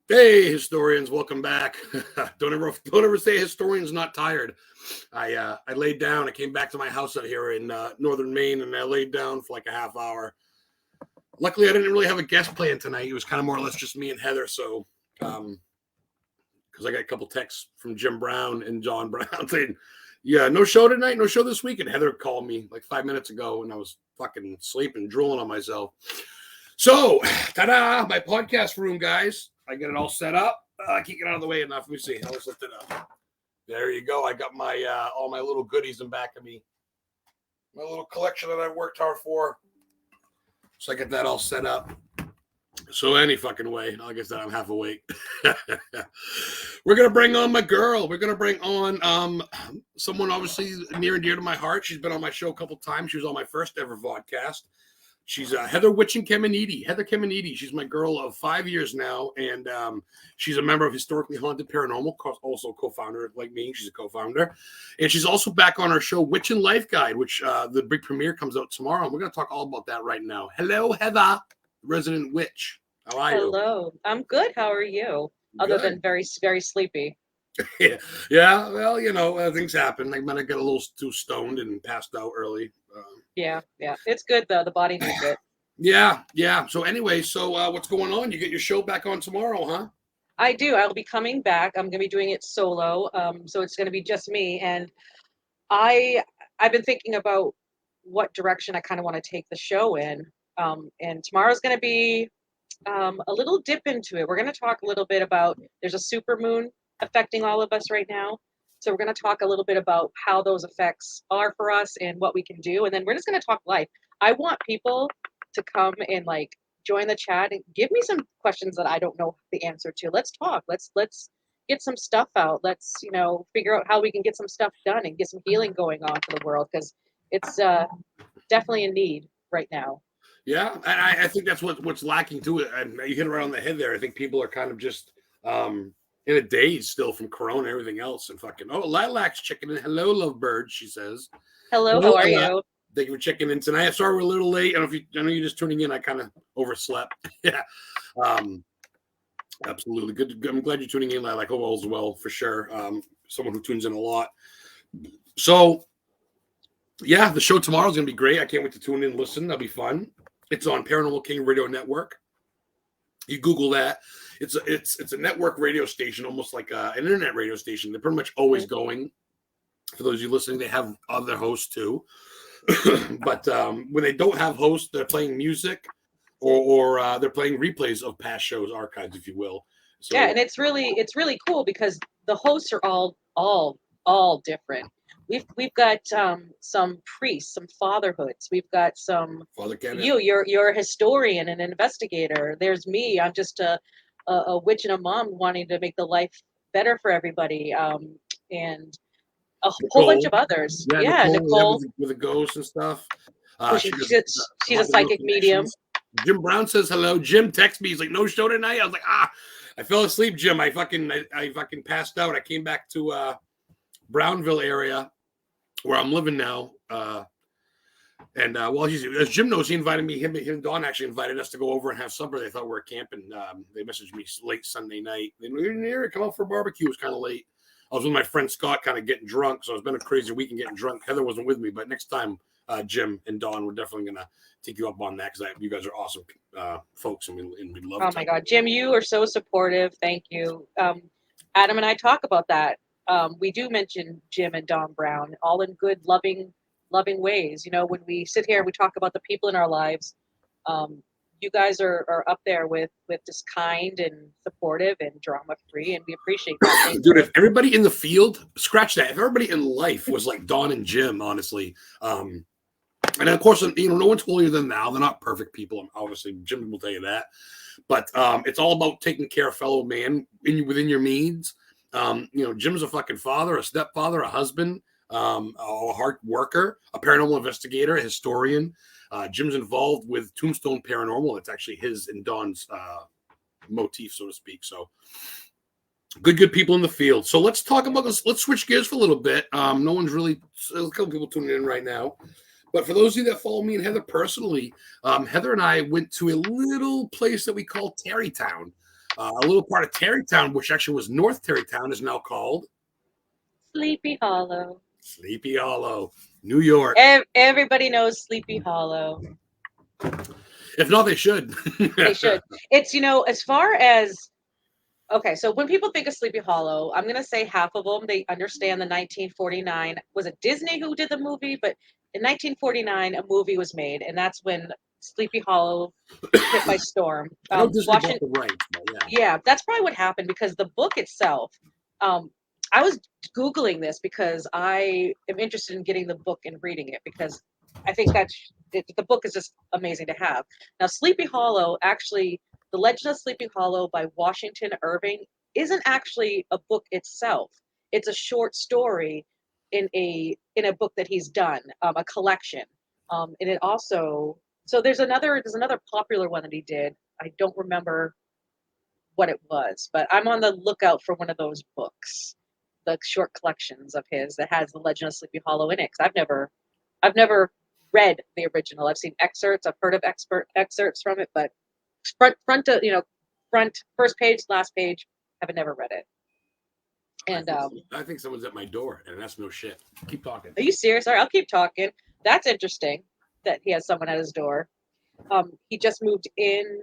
Hey, historians, welcome back. don't ever say historian's not tired. I laid down. I came back to my house out here in northern Maine, and I laid down for like a half hour. Luckily, I didn't really have a guest plan tonight. It was kind of more or less just me and Heather. So, because I got a couple texts from Jim Brown and John Brown saying, "Yeah, no show tonight, no show this week." And Heather called me like 5 minutes ago, and I was fucking sleeping, drooling on myself. So, ta-da! My podcast room, guys. I get it all set up. I can't get out of the way enough. Let me see. Let's lift it up. There you go. I got my all my little goodies in back of me. My little collection that I worked hard for. So I get that all set up. So any fucking way. Like I said, I'm half awake. We're gonna bring on my girl. We're gonna bring on someone obviously near and dear to my heart. She's been on my show a couple times. She was on my first ever vodcast. She's Heather WITCHEN Caminiti. Heather Caminiti. She's my girl of 5 years now, and she's a member of Historically Haunted Paranormal, also co-founder like me. She's a co-founder, and she's also back on our show WITCHEN Life Guide, which the big premiere comes out tomorrow. And we're going to talk all about that right now. Hello, Heather, resident witch. How are you? Hello, I'm good. How are you? Good. Other than very, very sleepy. Yeah. Well, you know, things happen. I might have got a little too stoned and passed out early. Yeah. It's good though. The body needs it. Yeah. So anyway, what's going on? You get your show back on tomorrow, huh? I do. I'll be coming back. I'm gonna be doing it solo. So it's gonna be just me. And I've been thinking about what direction I kind of want to take the show in. And tomorrow's gonna be a little dip into it. We're gonna talk a little bit about there's a super moon affecting all of us right now. So we're going to talk a little bit about how those effects are for us and what we can do. And then we're just going to talk life. I want people to come and like join the chat and give me some questions that I don't know the answer to. Let's talk. Let's get some stuff out. Let's, figure out how we can get some stuff done and get some healing going on for the world, because it's definitely a need right now. Yeah, and I think that's what's lacking to it. And you hit it right on the head there. I think people are kind of just in a daze still from Corona and everything else. And fucking, Lilac's checking in. Hello, lovebird, she says. Hello, how are you? Thank you for checking in tonight. Sorry we're a little late. I know you're just tuning in. I kind of overslept. Yeah. Absolutely. Good. I'm glad you're tuning in, Lilac. Hope all's well, for sure. Someone who tunes in a lot. So, yeah, the show tomorrow is going to be great. I can't wait to tune in and listen. That'll be fun. It's on Paranormal King Radio Network. You Google that. It's a network radio station, almost like an internet radio station. They're pretty much always going. For those of you listening, they have other hosts too. But when they don't have hosts, they're playing music or they're playing replays of past shows, archives, if you will. So, yeah, and it's really cool because the hosts are all different. We've got some priests, some fatherhoods. We've got some you're a historian and an investigator. There's me. I'm just a witch and a mom wanting to make the life better for everybody. And a whole bunch of others. Yeah, Nicole with the ghosts and stuff. She's a psychic medium. Jim Brown says hello. Jim texts me. He's like, no show tonight. I was like, I fell asleep, Jim. I fucking passed out. I came back to Brownville area where I'm living now. And as Jim knows, he invited me. Him and Dawn actually invited us to go over and have supper. They thought we were camping. They messaged me late Sunday night. They didn't hear it. Come out for a barbecue. It was kind of late. I was with my friend Scott, kind of getting drunk. So it's been a crazy week and getting drunk. Heather wasn't with me, but next time, Jim and Dawn, we're definitely gonna take you up on that because you guys are awesome folks, and we'd love. Oh my God, Jim, you are so supportive. Thank you. Adam and I talk about that. We do mention Jim and Dawn Brown, all in good, loving ways. When we sit here and we talk about the people in our lives, you guys are up there with just kind and supportive and drama free, and we appreciate that. Dude, if everybody in the field, scratch that. If everybody in life was like Dawn and Jim, honestly, and of course, no one's holier than thou. They're not perfect people. Obviously, Jim will tell you that. But it's all about taking care of fellow man within your means. Jim's a fucking father, a stepfather, a husband, a hard worker, a paranormal investigator, a historian. Jim's involved with Tombstone Paranormal. It's actually his and Dawn's motif, so to speak. So good people in the field. So let's talk about this. Let's switch gears for a little bit. No one's really, there's a couple people tuning in right now. But for those of you that follow me and Heather personally, Heather and I went to a little place that we call Terrytown. A little part of Tarrytown, which actually was North Tarrytown, is now called Sleepy Hollow. Sleepy Hollow, New York. Everybody knows Sleepy Hollow. If not, they should. They should. It's, as far as, okay, so when people think of Sleepy Hollow, I'm going to say half of them, they understand the 1949, was it Disney who did the movie? But in 1949, a movie was made, and that's when Sleepy Hollow hit by storm. I know Disney bought the rights, but yeah, that's probably what happened, because the book itself, I was Googling this because I am interested in getting the book and reading it, because I think the book is just amazing to have. Now, Sleepy Hollow, actually, The Legend of Sleepy Hollow by Washington Irving isn't actually a book itself. It's a short story in a book that he's done, a collection. And it also, so there's another popular one that he did. I don't remember what it was, but I'm on the lookout for one of those books, the short collections of his that has The Legend of Sleepy Hollow in it. 'Cause I've never read the original. I've seen excerpts. I've heard of excerpts from it, but front, first page, last page, I've never read it. And I think someone's at my door, and that's no shit. Keep talking. Are you serious? All right, I'll keep talking. That's interesting that he has someone at his door. He just moved in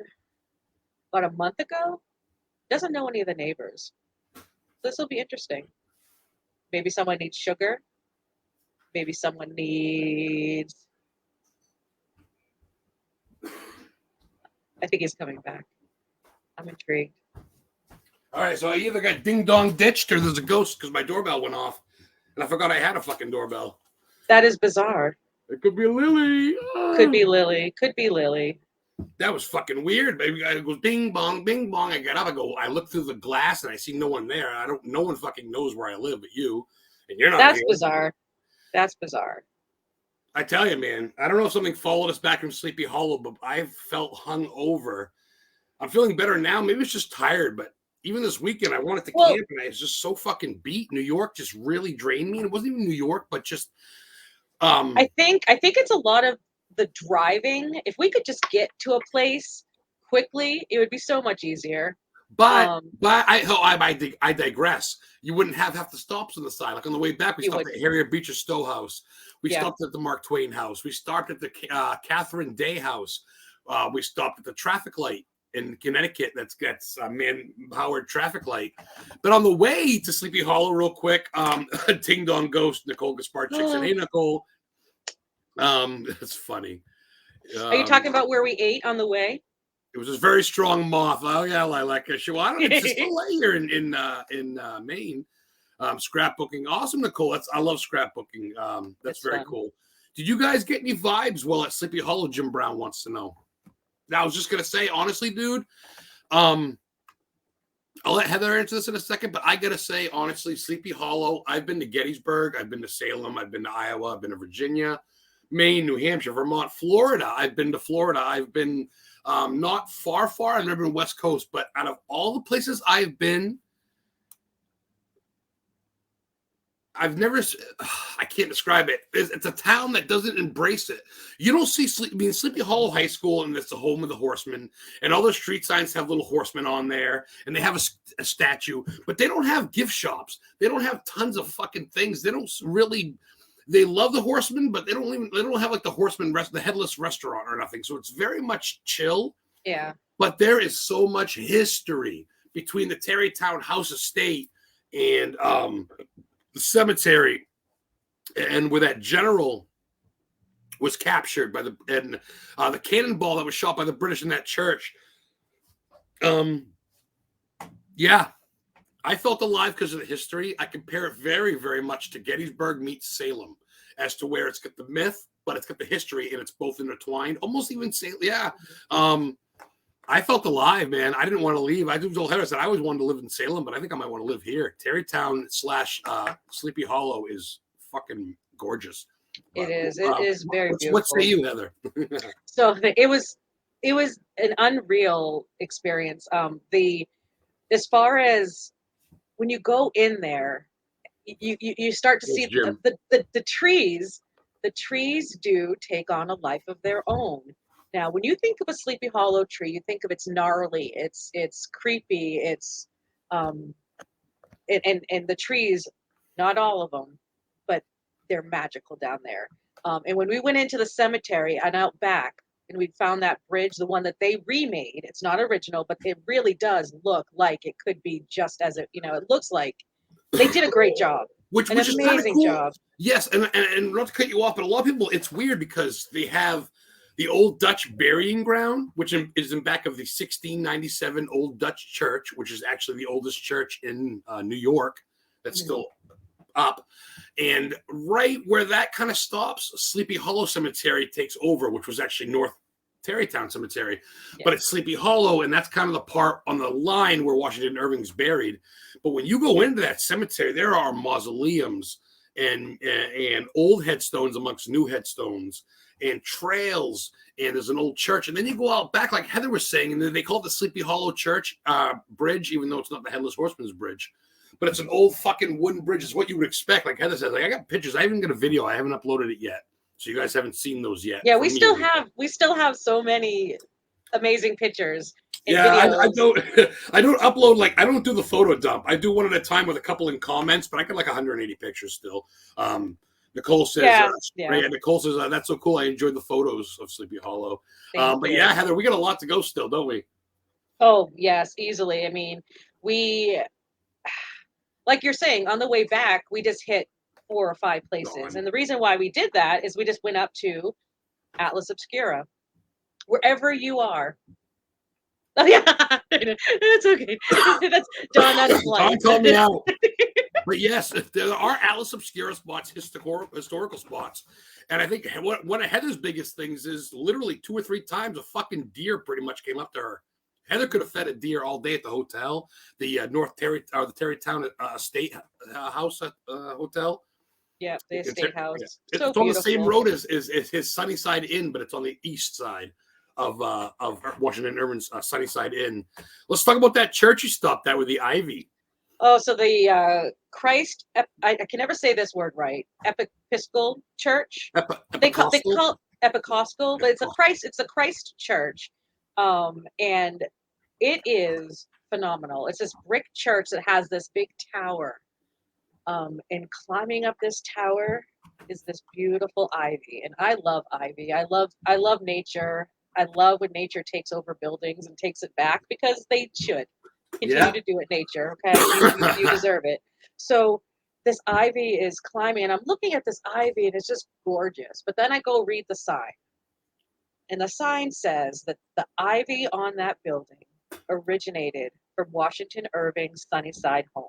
about a month ago. Doesn't know any of the neighbors. This will be interesting. Maybe someone needs sugar. Maybe someone needs. I think he's coming back. I'm intrigued. All right, so I either got ding dong ditched or there's a ghost because my doorbell went off, and I forgot I had a fucking doorbell. That is bizarre. It could be Lily. Could be Lily. Could be Lily. That was fucking weird, baby. It goes bing bong, bing bong. I get up, I look through the glass, and I see no one there. No one fucking knows where I live but you, and you're not. That's here. bizarre. That's bizarre. I tell you, man. I don't know if something followed us back from Sleepy Hollow, but I felt hung over. I'm feeling better now. Maybe it's just tired, but even this weekend, I wanted to camp, and I was just so fucking beat. New York just really drained me. And it wasn't even New York, but just. I think it's a lot of the driving. If we could just get to a place quickly, it would be so much easier. But I digress. You wouldn't have half the stops on the side. Like on the way back, we stopped at Harriet Beecher Stowe House. We stopped at the Mark Twain House. We stopped at the Catherine Day House. We stopped at the traffic light in Connecticut. That's man-powered traffic light. But on the way to Sleepy Hollow, real quick, Ding Dong Ghost, Nicole Gaspar Chickson. Hey, Nicole. It's funny. Are you talking about where we ate on the way? It was this very strong moth. Oh yeah, Lilac. Well, I don't. It's just a lay here in Maine. Scrapbooking, awesome, Nicole. I love scrapbooking. That's very fun. Cool. Did you guys get any vibes while at Sleepy Hollow? Jim Brown wants to know. Now, I was just gonna say, honestly, dude. I'll let Heather answer this in a second, but I gotta say, honestly, Sleepy Hollow. I've been to Gettysburg. I've been to Salem. I've been to Iowa. I've been to Virginia, Maine, New Hampshire, Vermont, Florida. I've been to Florida. I've been. Not far. I've never been West Coast, but out of all the places I've been, I've never, I can't describe it. It's a town that doesn't embrace it. You don't see Sleepy Hollow High School, and it's the home of the horsemen, and all the street signs have little horsemen on there, and they have a statue, but they don't have gift shops. They don't have tons of fucking things. They don't really. They love the horsemen, but they don't have like the headless restaurant or nothing. So it's very much chill. Yeah. But there is so much history between the Tarrytown House Estate and the cemetery, and where that general was captured by the cannonball that was shot by the British in that church. Yeah. I felt alive because of the history. I compare it very, very much to Gettysburg meets Salem as to where it's got the myth, but it's got the history, and it's both intertwined. Almost even Salem. Yeah. I felt alive, man. I didn't want to leave. I told Heather, I said I always wanted to live in Salem, but I think I might want to live here. Tarrytown / Sleepy Hollow is fucking gorgeous. It is. It is very beautiful. What say you, Heather? So it was an unreal experience. As far as when you go in there, you start to see the trees. The trees do take on a life of their own, Now, when you think of a Sleepy Hollow tree, you think of it's gnarly, it's creepy, it's um, and the trees, not all of them, but they're magical down there. And when we went into the cemetery and out back, and we found that bridge, the one that they remade, it's not original, but it really does look like it could be just as it, it looks like they did a great job, which an is kind of amazing cool. job. Yes, and not to cut you off, but a lot of people, it's weird because they have the old Dutch burying ground, which is in back of the 1697 Old Dutch Church, which is actually the oldest church in New York that's still up. And right where that kind of stops, Sleepy Hollow Cemetery takes over, which was actually North Tarrytown Cemetery. Yes. But it's Sleepy Hollow, and that's kind of the part on the line where Washington Irving's buried. But when you go into that cemetery, there are mausoleums and old headstones amongst new headstones and trails, and there's an old church. And then you go out back, like Heather was saying, and then they call it the Sleepy Hollow Church Bridge, even though it's not the Headless Horseman's Bridge. But it's an old fucking wooden bridge. It's what you would expect. Like Heather says, like I got pictures. I haven't got a video. I haven't uploaded it yet. So you guys haven't seen those yet. Yeah, we still have so many amazing pictures. Yeah, I don't upload, like I don't do the photo dump. I do one at a time with a couple in comments, but I got like 180 pictures still. Nicole says, Nicole says, that's so cool. I enjoyed the photos of Sleepy Hollow. But yeah, Heather, we got a lot to go still, don't we? Oh, yes, easily. I mean, we, like you're saying, on the way back, we just hit 4 or 5 places. And the reason why we did that is we just went up to Atlas Obscura. Wherever you are. Oh, yeah, it's okay. That's Don, that's Don called me out. But yes, there are Atlas Obscura spots, historical spots. And I think one of Heather's biggest things is literally 2 or 3 times a fucking deer pretty much came up to her. Heather could have fed a deer all day at the hotel, the the Tarrytown Estate House Hotel. Yeah, the Estate House. It's on the same road as his Sunnyside Inn, but it's on the east side of Washington Irving's Sunnyside Inn. Let's talk about that church you stopped at with the ivy. Oh, so the Christ, I can never say this word right. Episcopal Church. They call it Episcopal, but it's a Christ church. And it is phenomenal. It's this brick church that has this big tower. And climbing up this tower is this beautiful ivy. And I love ivy. I love nature. I love when nature takes over buildings and takes it back, because they should continue to do it, nature. Okay, you deserve it. So this ivy is climbing, and I'm looking at this ivy, and it's just gorgeous. But then I go read the sign, and the sign says that the ivy on that building originated from Washington Irving's Sunnyside home.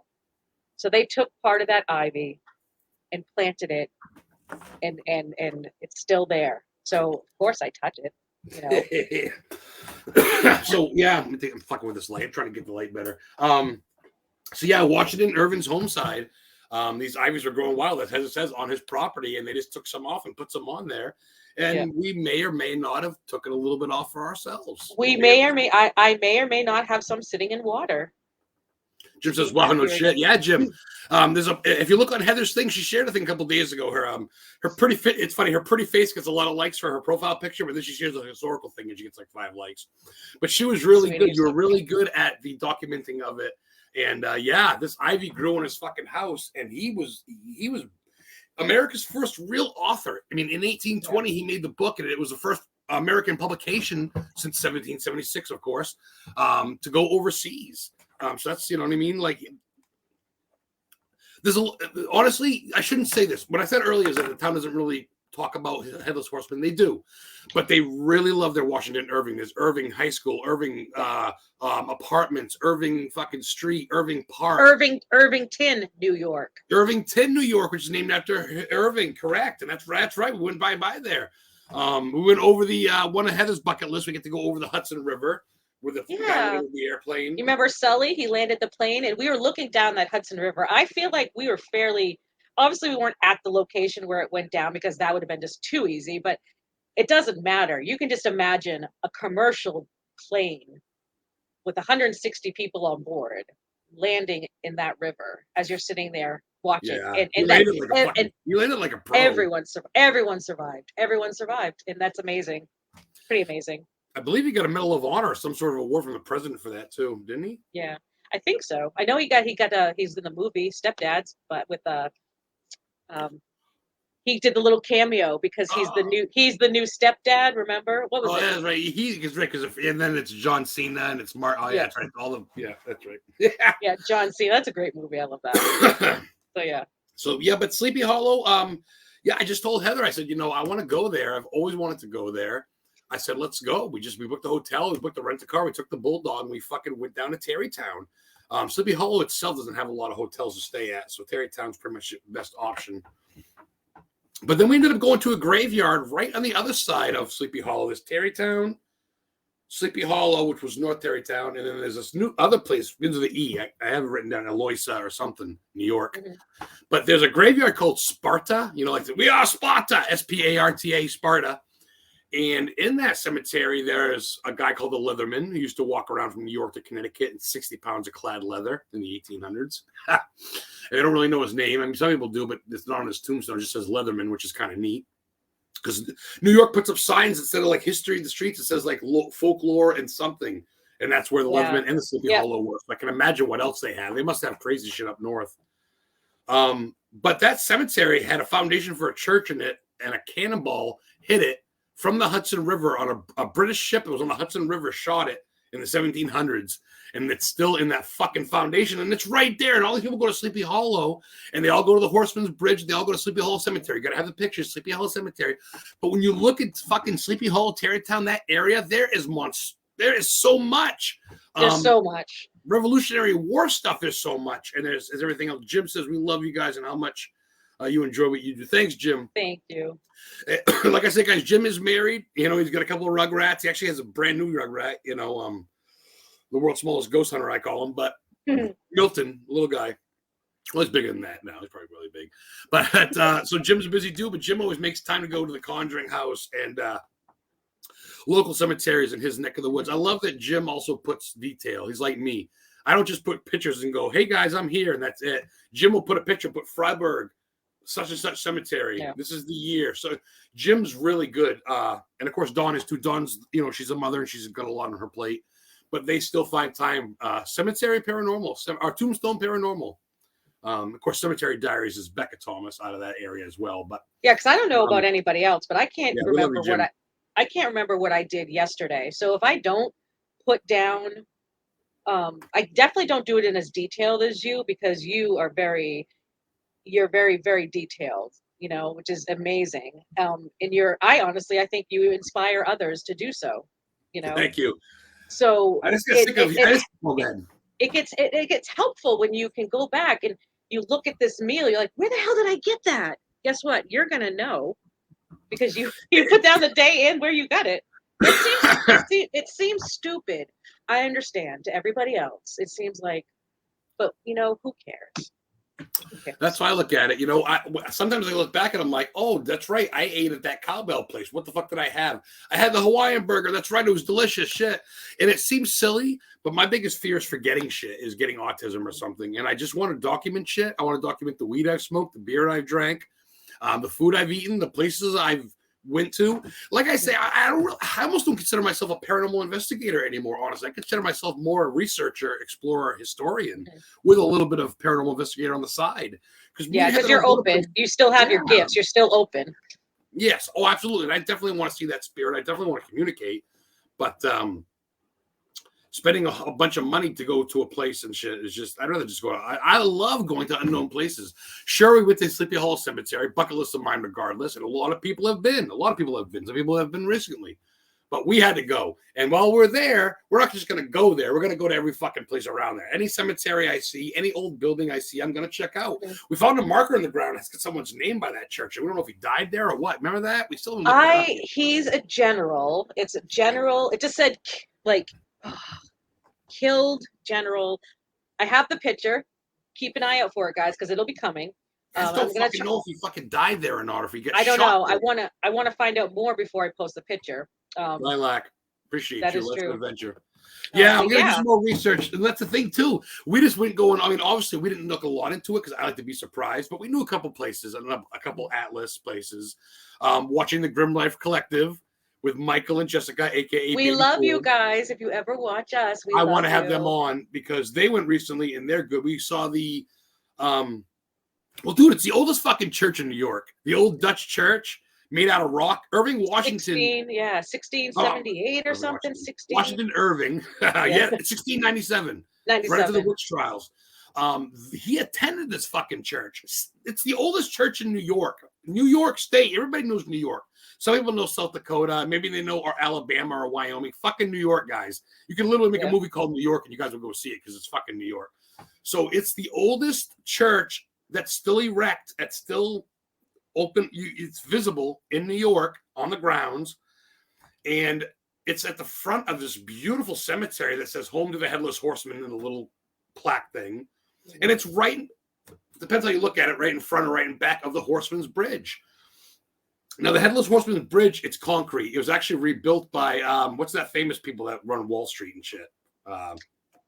So they took part of that ivy and planted it, and it's still there. So of course I touch it. So yeah, I'm fucking with this light. I'm trying to get the light better. So yeah, Washington Irving's home side. These ivies are growing wild, as it says, on his property, and they just took some off and put some on there. And we may or may not have taken a little bit off for ourselves. I may or may not have some sitting in water. Jim says, "Wow, no shit." Yeah, Jim. If you look on Heather's thing, she shared a thing a couple days ago. Her pretty fit. It's funny. Her pretty face gets a lot of likes for her profile picture, but then she shares a historical thing and she gets like 5 likes. But she was really good. You were really good at the documenting of it. And this ivy grew in his fucking house, and he was America's first real author. I mean, in 1820, he made the book, and it was the first American publication since 1776, of course, to go overseas. So that's, you know what I mean? Like, honestly, I shouldn't say this. What I said earlier is that the town doesn't really talk about Headless Horseman. They do, but they really love their Washington Irving. There's Irving High School, Irving apartments, Irving fucking Street, Irving Park, Irvington, New York, which is named after Irving. Correct, and that's right. We went by there. We went over the one of Heather's bucket list. We get to go over the Hudson River with the airplane. You remember Sully? He landed the plane, and we were looking down that Hudson River. I feel like we were obviously we weren't at the location where it went down, because that would have been just too easy, but it doesn't matter. You can just imagine a commercial plane with 160 people on board landing in that river as you're sitting there watching. Yeah. You landed like a pro. Everyone survived. And that's amazing. Pretty amazing. I believe he got a Medal of Honor or some sort of award from the president for that too, didn't he? Yeah, I think so. I know he's in the movie Stepdads, but with he did the little cameo because he's the new stepdad. Remember what was it? That's right. He's right and then it's John Cena and it's Mark. Oh yeah, that's right. That's right. Yeah, John Cena. That's a great movie. I love that. So yeah. So yeah, but Sleepy Hollow. Yeah, I just told Heather. I said, I want to go there. I've always wanted to go there. I said, let's go. We booked the hotel. We booked the rent-a-car. We took the Bulldog. And we fucking went down to Tarrytown. Sleepy Hollow itself doesn't have a lot of hotels to stay at, so Tarrytown's pretty much the best option. But then we ended up going to a graveyard right on the other side of Sleepy Hollow. There's Tarrytown, Sleepy Hollow, which was North Tarrytown, and then there's this new other place, begins with the E. I have it written down, Eloisa or something, New York. Mm-hmm. But there's a graveyard called Sparta. Like we are Sparta, Sparta, Sparta. And in that cemetery, there's a guy called the Leatherman who used to walk around from New York to Connecticut in 60 pounds of clad leather in the 1800s. And I don't really know his name. I mean, some people do, but it's not on his tombstone. It just says Leatherman, which is kind of neat. Because New York puts up signs instead of like history in the streets, it says like folklore and something. And that's where the Leatherman and the Sleepy Hollow were. So I can imagine what else they have. They must have crazy shit up north. But that cemetery had a foundation for a church in it, and a cannonball hit it from the Hudson River on a British ship that was on the Hudson River, shot it in the 1700s. And it's still in that fucking foundation. And it's right there. And all these people go to Sleepy Hollow, and they all go to the Horseman's Bridge. And they all go to Sleepy Hollow Cemetery. You got to have the pictures, Sleepy Hollow Cemetery. But when you look at fucking Sleepy Hollow, Tarrytown, that area, there is so much. There's so much. Revolutionary War stuff, there's so much. And there's everything else. Jim says, we love you guys and how much you enjoy what you do. Thanks, Jim. Thank you. Like I said, guys, Jim is married. He's got a couple of rugrats. He actually has a brand new rugrat, the world's smallest ghost hunter, I call him. But Milton, little guy. Well, he's bigger than that now. He's probably really big. But so Jim's a busy dude, but Jim always makes time to go to the Conjuring House and local cemeteries in his neck of the woods. I love that Jim also puts detail. He's like me. I don't just put pictures and go, hey, guys, I'm here, and that's it. Jim will put a picture, put Freiburg, such and such cemetery. Yeah. This is the year. So Jim's really good. And of course, Dawn is too. Dawn's, she's a mother and she's got a lot on her plate, but they still find time. Cemetery Paranormal, our Tombstone Paranormal. Of course, Cemetery Diaries is Becca Thomas out of that area as well. But yeah, because I don't know about anybody else, but I can't remember I can't remember what I did yesterday. So if I don't put down, I definitely don't do it in as detailed as you, because you're very, very detailed, which is amazing. I think you inspire others to do so, Thank you. So I just got sick of it gets helpful when you can go back and you look at this meal. You're like, where the hell did I get that? Guess what? You're going to know because you put down the day in where you got it. It seems stupid. I understand to everybody else. It seems like, but who cares? That's how I look at it. Sometimes I look back and I'm like, oh, that's right. I ate at that cowbell place. What the fuck did I have? I had the Hawaiian burger. That's right. It was delicious shit. And it seems silly, but my biggest fear is forgetting shit, is getting autism or something. And I just want to document shit. I want to document the weed I've smoked, the beer I've drank, the food I've eaten, the places I've went to. Like I say, I almost don't consider myself a paranormal investigator anymore, honestly. I consider myself more a researcher, explorer, historian with a little bit of paranormal investigator on the side. Because you're open. You still have your gifts. You're still open. Yes. Oh, absolutely. And I definitely want to see that spirit. I definitely want to communicate. But spending a bunch of money to go to a place and shit is just, I'd rather just go out. I love going to unknown places. Sure, we went to Sleepy Hollow Cemetery, bucket list of mine regardless, and a lot of people have been. Some people have been recently. But we had to go. And while we're there, we're not just going to go there. We're going to go to every fucking place around there. Any cemetery I see, any old building I see, I'm going to check out. We found a marker in the ground that's got someone's name by that church. We don't know if he died there or what. Remember that? We still haven't he's a general. It's a general. It just said, killed general. I have the picture. Keep an eye out for it, guys, because it'll be coming. I don't fucking know if he fucking died there or not, or if he gets shot. I don't know. I want to find out more before I post the picture. Lilac, appreciate that you. Is Let's true. Adventure. Yeah, we're gonna do some more research, and that's the thing too. We just went going. I mean, obviously, we didn't look a lot into it because I like to be surprised, but we knew a couple places and a couple Atlas places. Watching the Grim Life Collective, with Michael and Jessica, aka We Baby love you Ford. guys. If you ever watch us, we I love want to have you. them on because they went recently and they're good. We saw the well, dude, it's the oldest fucking church in New York. The old Dutch church made out of rock. Irving, Washington. 1678 or Irving, something. Washington. 16. Washington Irving. Yeah, 1697. Right after the witch trials. He attended this fucking church. It's the oldest church in New York. New York State. Everybody knows New York. Some people know South Dakota. Maybe they know or Alabama or Wyoming. Fucking New York, guys. You can literally make a movie called New York and you guys will go see it because it's fucking New York. So it's the oldest church that's still erect, that's still open. It's visible in New York on the grounds. And it's at the front of this beautiful cemetery that says home to the Headless Horseman in a little plaque thing. And it's right, depends how you look at it, right in front or right in back of the Horseman's Bridge. Now, the Headless Horseman's Bridge, it's concrete. It was actually rebuilt by, what's that famous people that run Wall Street and shit?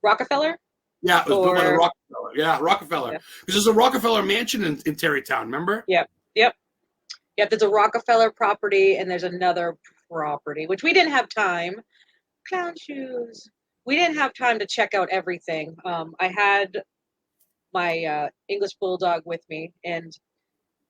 Rockefeller? Yeah, it was built by the Rockefeller. Yeah, Rockefeller. Because there's a Rockefeller mansion in Terrytown, remember? Yep. There's a Rockefeller property and there's another property, which we didn't have time. Clown shoes. We didn't have time to check out everything. I had my English bulldog with me, and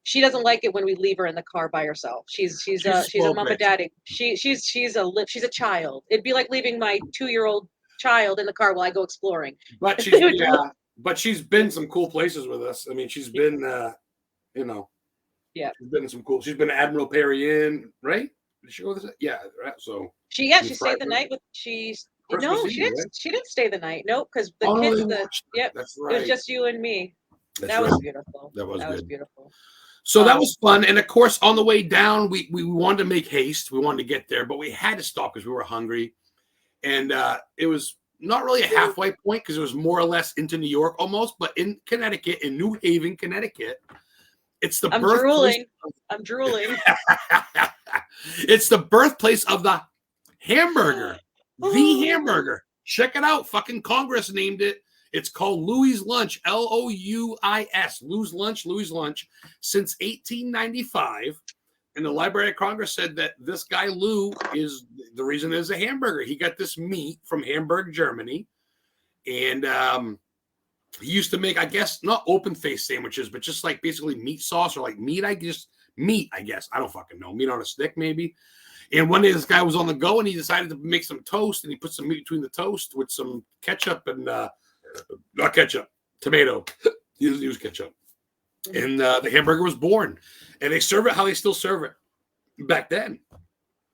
she doesn't like it when we leave her in the car by herself. She's a mama daddy. She's a child. It'd be like leaving my 2-year-old child in the car while I go exploring. But she's been some cool places with us. I mean, she's been she's been in some cool. She's been Admiral Perry Inn, right? Did she go with us? Yeah, right. So she stayed the night with no, she didn't. Right? She didn't stay the night. Nope, because the kids. That's right. It was just you and me. That was beautiful. That was beautiful. So that was fun, and of course, on the way down, we wanted to make haste. We wanted to get there, but we had to stop because we were hungry, and it was not really a halfway point because it was more or less into New York almost, but in Connecticut, in New Haven, Connecticut, it's the birthplace. I'm drooling. It's the birthplace of the hamburger. The hamburger. Check it out. Fucking Congress named it. It's called Louis' Lunch. Louis. Louis' Lunch. Since 1895. And the Library of Congress said that this guy, Lou, is the reason there's a hamburger. He got this meat from Hamburg, Germany. And he used to make, I guess, not open-faced sandwiches, but just like basically meat sauce or like meat, I guess. I don't fucking know. Meat on a stick, maybe. And one day this guy was on the go and he decided to make some toast and he put some meat between the toast with some ketchup and not ketchup, tomato. He used ketchup. And the hamburger was born. And they serve it how they still serve it back then.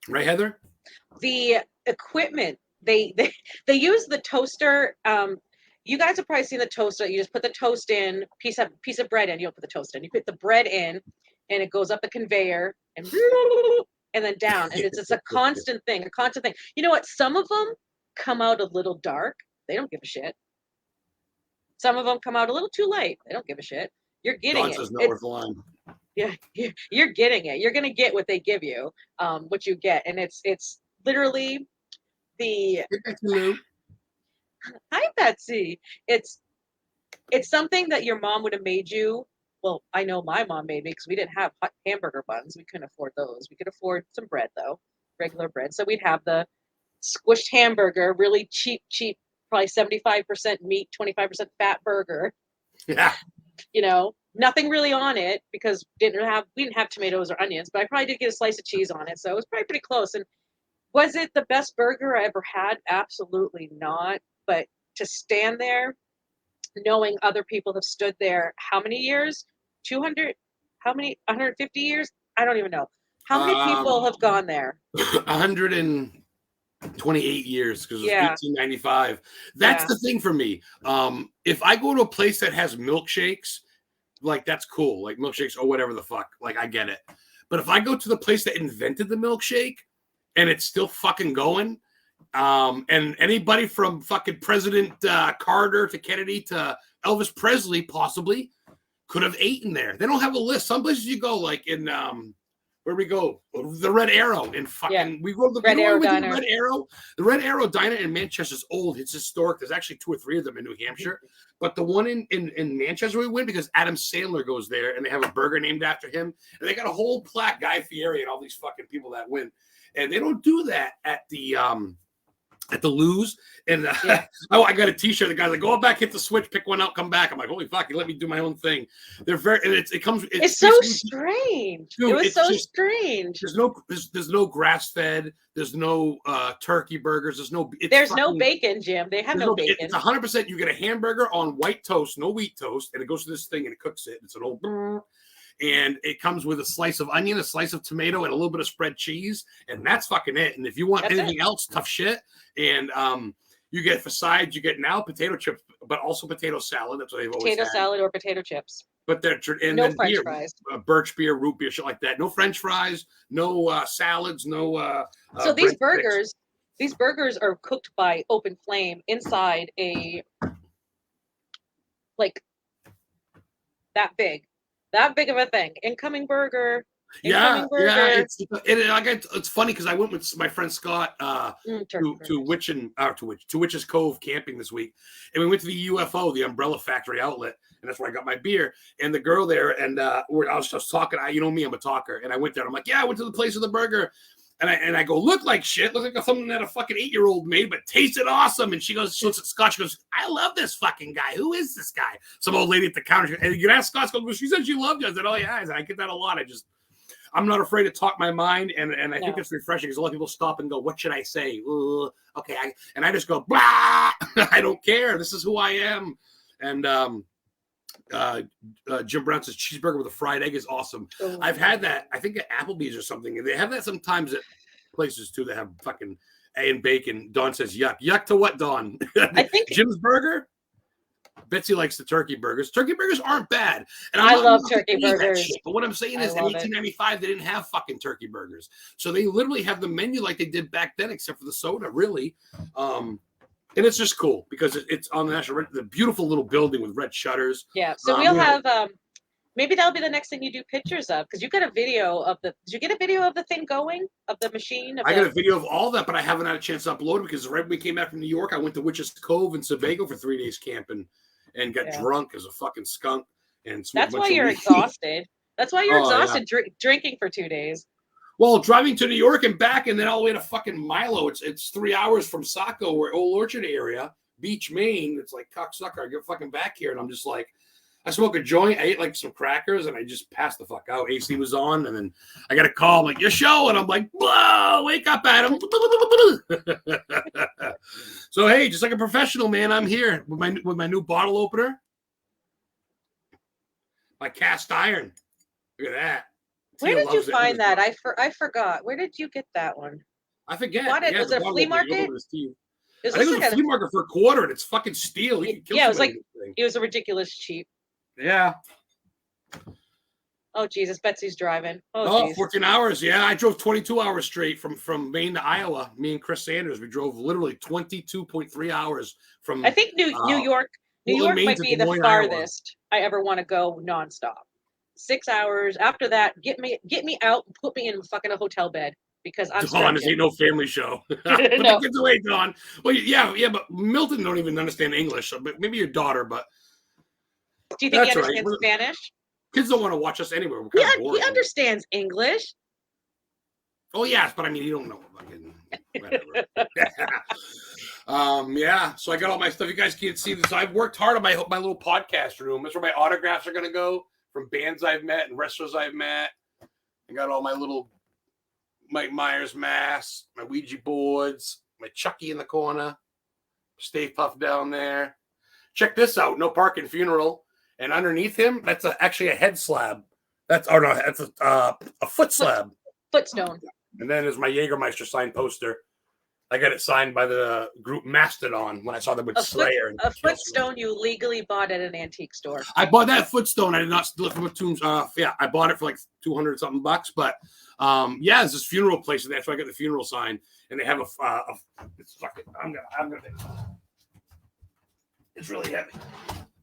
Right, Heather? The equipment, they use the toaster. You guys have probably seen the toaster. You just put the toast in, piece of bread in. You don't put the toast in. You put the bread in and it goes up the conveyor and then down. And it's a constant thing. You know what? Some of them come out a little dark. They don't give a shit. Some of them come out a little too light. They don't give a shit. You're getting it. Yeah, you're getting it. You're gonna get what they give you, what you get, and it's literally the. Hi, Betsy. It's something that your mom would have made you. Well, I know my mom made me because we didn't have hot hamburger buns. We couldn't afford those. We could afford some bread though, regular bread. So we'd have the squished hamburger, really cheap, probably 75% meat, 25% fat burger. Yeah. You know, nothing really on it because we didn't have tomatoes or onions, but I probably did get a slice of cheese on it. So it was probably pretty close. And was it the best burger I ever had? Absolutely not. But to stand there, knowing other people have stood there, how many years? 200? How many? 150 years? I don't even know. How many people have gone there? 128 years because it was 1895. That's the thing for me. If I go to a place that has milkshakes, like that's cool, like milkshakes or whatever the fuck, like I get it. But if I go to the place that invented the milkshake and it's still fucking going, and anybody from fucking President Carter to Kennedy to Elvis Presley possibly could have eaten there. They don't have a list. Some places you go, like in where we go, the Red Arrow in fucking we go to the Red Arrow Diner. Red Arrow, the Red Arrow Diner in Manchester is old. It's historic. There's actually 2 or 3 of them in New Hampshire, but the one in Manchester we went because Adam Sandler goes there and they have a burger named after him, and they got a whole plaque, Guy Fieri, and all these fucking people that win. and they don't do that at the Lou's. And Yeah. I got a T-shirt. The guy's like, "Go back, hit the switch, pick one out, come back." I'm like, "Holy fuck! You let me do my own thing." They're very, and it comes. It's so strange. Dude, it was so just, strange. There's no grass fed. There's no turkey burgers. There's no bacon, Jim. They have no bacon. It's 100%. You get a hamburger on white toast, no wheat toast, and it goes to this thing and it cooks it. It's an old. And it comes with a slice of onion, a slice of tomato, and a little bit of spread cheese, and that's fucking it. And if you want anything else, tough shit. And you get for sides, you get now potato chips, but also potato salad. That's what they've always had. Potato salad or potato chips. But they're and no then French beer, fries, birch beer, root beer, shit like that. No French fries, no salads, no. So these burgers are cooked by open flame inside a like that big of a thing. Incoming burger. Yeah. It's funny because I went with my friend Scott to Witch's Cove camping this week, and we went to the UFO, the Umbrella Factory outlet, and that's where I got my beer. And the girl there, and I was just talking. You know me, I'm a talker, and I went there. And I'm like, yeah, I went to the place with the burger, and I go, look like shit, look like something that a fucking 8-year-old made, but tasted awesome. And she goes, she looks at Scott, she goes, I love this fucking guy. Who is this guy? Some old lady at the counter, and you ask Scott, she said she loved you. I said, oh yeah, I get that a lot. I'm not afraid to talk my mind, and I think it's refreshing because a lot of people stop and go, what should I say? Okay, I just go, blah, I don't care. This is who I am. And Jim Brown says cheeseburger with a fried egg is awesome. Oh, I've had that, I think at Applebee's or something. They have that sometimes at places too that have fucking egg and bacon. Dawn says yuck. Yuck to what, Dawn? I think Jim's Burger? Betsy likes the turkey burgers. Turkey burgers aren't bad. And I love turkey burgers. But what I'm saying is in 1895, they didn't have fucking turkey burgers. So they literally have the menu like they did back then, except for the soda, really. And it's just cool because it's on the National, the beautiful little building with red shutters. Yeah. So we'll have, maybe that'll be the next thing you do pictures of, because you got a video of did you get a video of the thing going, of the machine? I got a video of all that, but I haven't had a chance to upload it because right when we came back from New York, I went to Witch's Cove in Sebago for 3 days camping. And got drunk as a fucking skunk. And that's why you're exhausted. That's why you're exhausted drinking for 2 days. Well, driving to New York and back, and then all the way to fucking Milo. It's 3 hours from Saco or Old Orchard area, Beach, Maine. It's like cocksucker. I get fucking back here, and I'm just like, I smoke a joint. I ate like some crackers, and I just passed the fuck out. AC was on, and then I got a call. I'm like, your show, and I'm like, whoa, wake up, Adam. So hey, just like a professional, man, I'm here with my new bottle opener, my cast iron. Look at that. Where did you find that? I forgot. Where did you get that one? I forget. Was it a flea market? I think it was a flea market for $1, and it's fucking steel. It was a ridiculous cheap. Yeah. Oh Jesus, Betsy's driving. 14 hours. Yeah, I drove 22 hours straight from Maine to Iowa. Me and Chris Sanders, we drove literally 22.3 hours from. I think New York might be the farthest I ever want to go nonstop. 6 hours. After that, get me out and put me in fucking a hotel bed because I'm. Dawn, this ain't no family show. Put the kids away, Dawn. Well, yeah, but Milton don't even understand English. So, but maybe your daughter, but. Do you think he understands Spanish? Kids don't want to watch us anywhere. He understands English. Oh yes, but I mean, you don't know. Whatever. Yeah. So I got all my stuff. You guys can't see this. I've worked hard on my little podcast room. That's where my autographs are going to go from bands I've met and wrestlers I've met. I got all my little Mike Myers masks, my Ouija boards, my Chucky in the corner, Stay Puft down there. Check this out. No Parking Funeral. And underneath him, that's actually a head slab. That's a foot slab. Footstone. And then there's my Jägermeister signed poster. I got it signed by the group Mastodon when I saw them with Slayer. A footstone you legally bought at an antique store. I bought that footstone. I did not steal it from a tomb. I bought it for like $200 something bucks. But there's this funeral place, and that's why I got the funeral sign. And they have it's really heavy.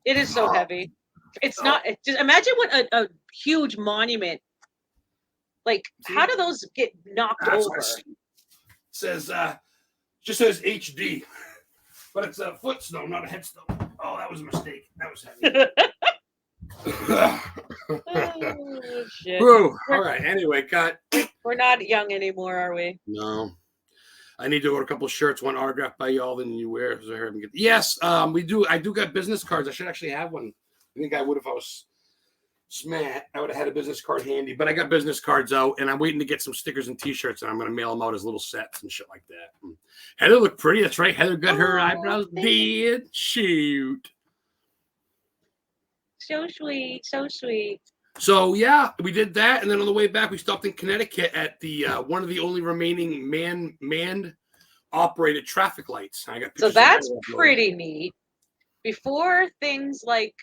It is so heavy. It's not. Just imagine what a huge monument. Like, how do those get knocked over? It says, just says HD, but it's a footstone, not a headstone. Oh, that was a mistake. That was heavy. Oh, shit. Woo. All right. Anyway, cut. We're not young anymore, are we? No. I need to order a couple of shirts, one autographed by y'all, then you wear. Yes, we do. I do got business cards. I should actually have one. I think I would if I was smart. I would have had a business card handy, but I got business cards out, and I'm waiting to get some stickers and T-shirts, and I'm going to mail them out as little sets and shit like that. And Heather looked pretty. That's right. Heather got her eyebrows did. Shoot. So sweet. So sweet. So yeah, we did that, and then on the way back, we stopped in Connecticut at the one of the only remaining manned operated traffic lights. I got so that's pretty neat. Before things like,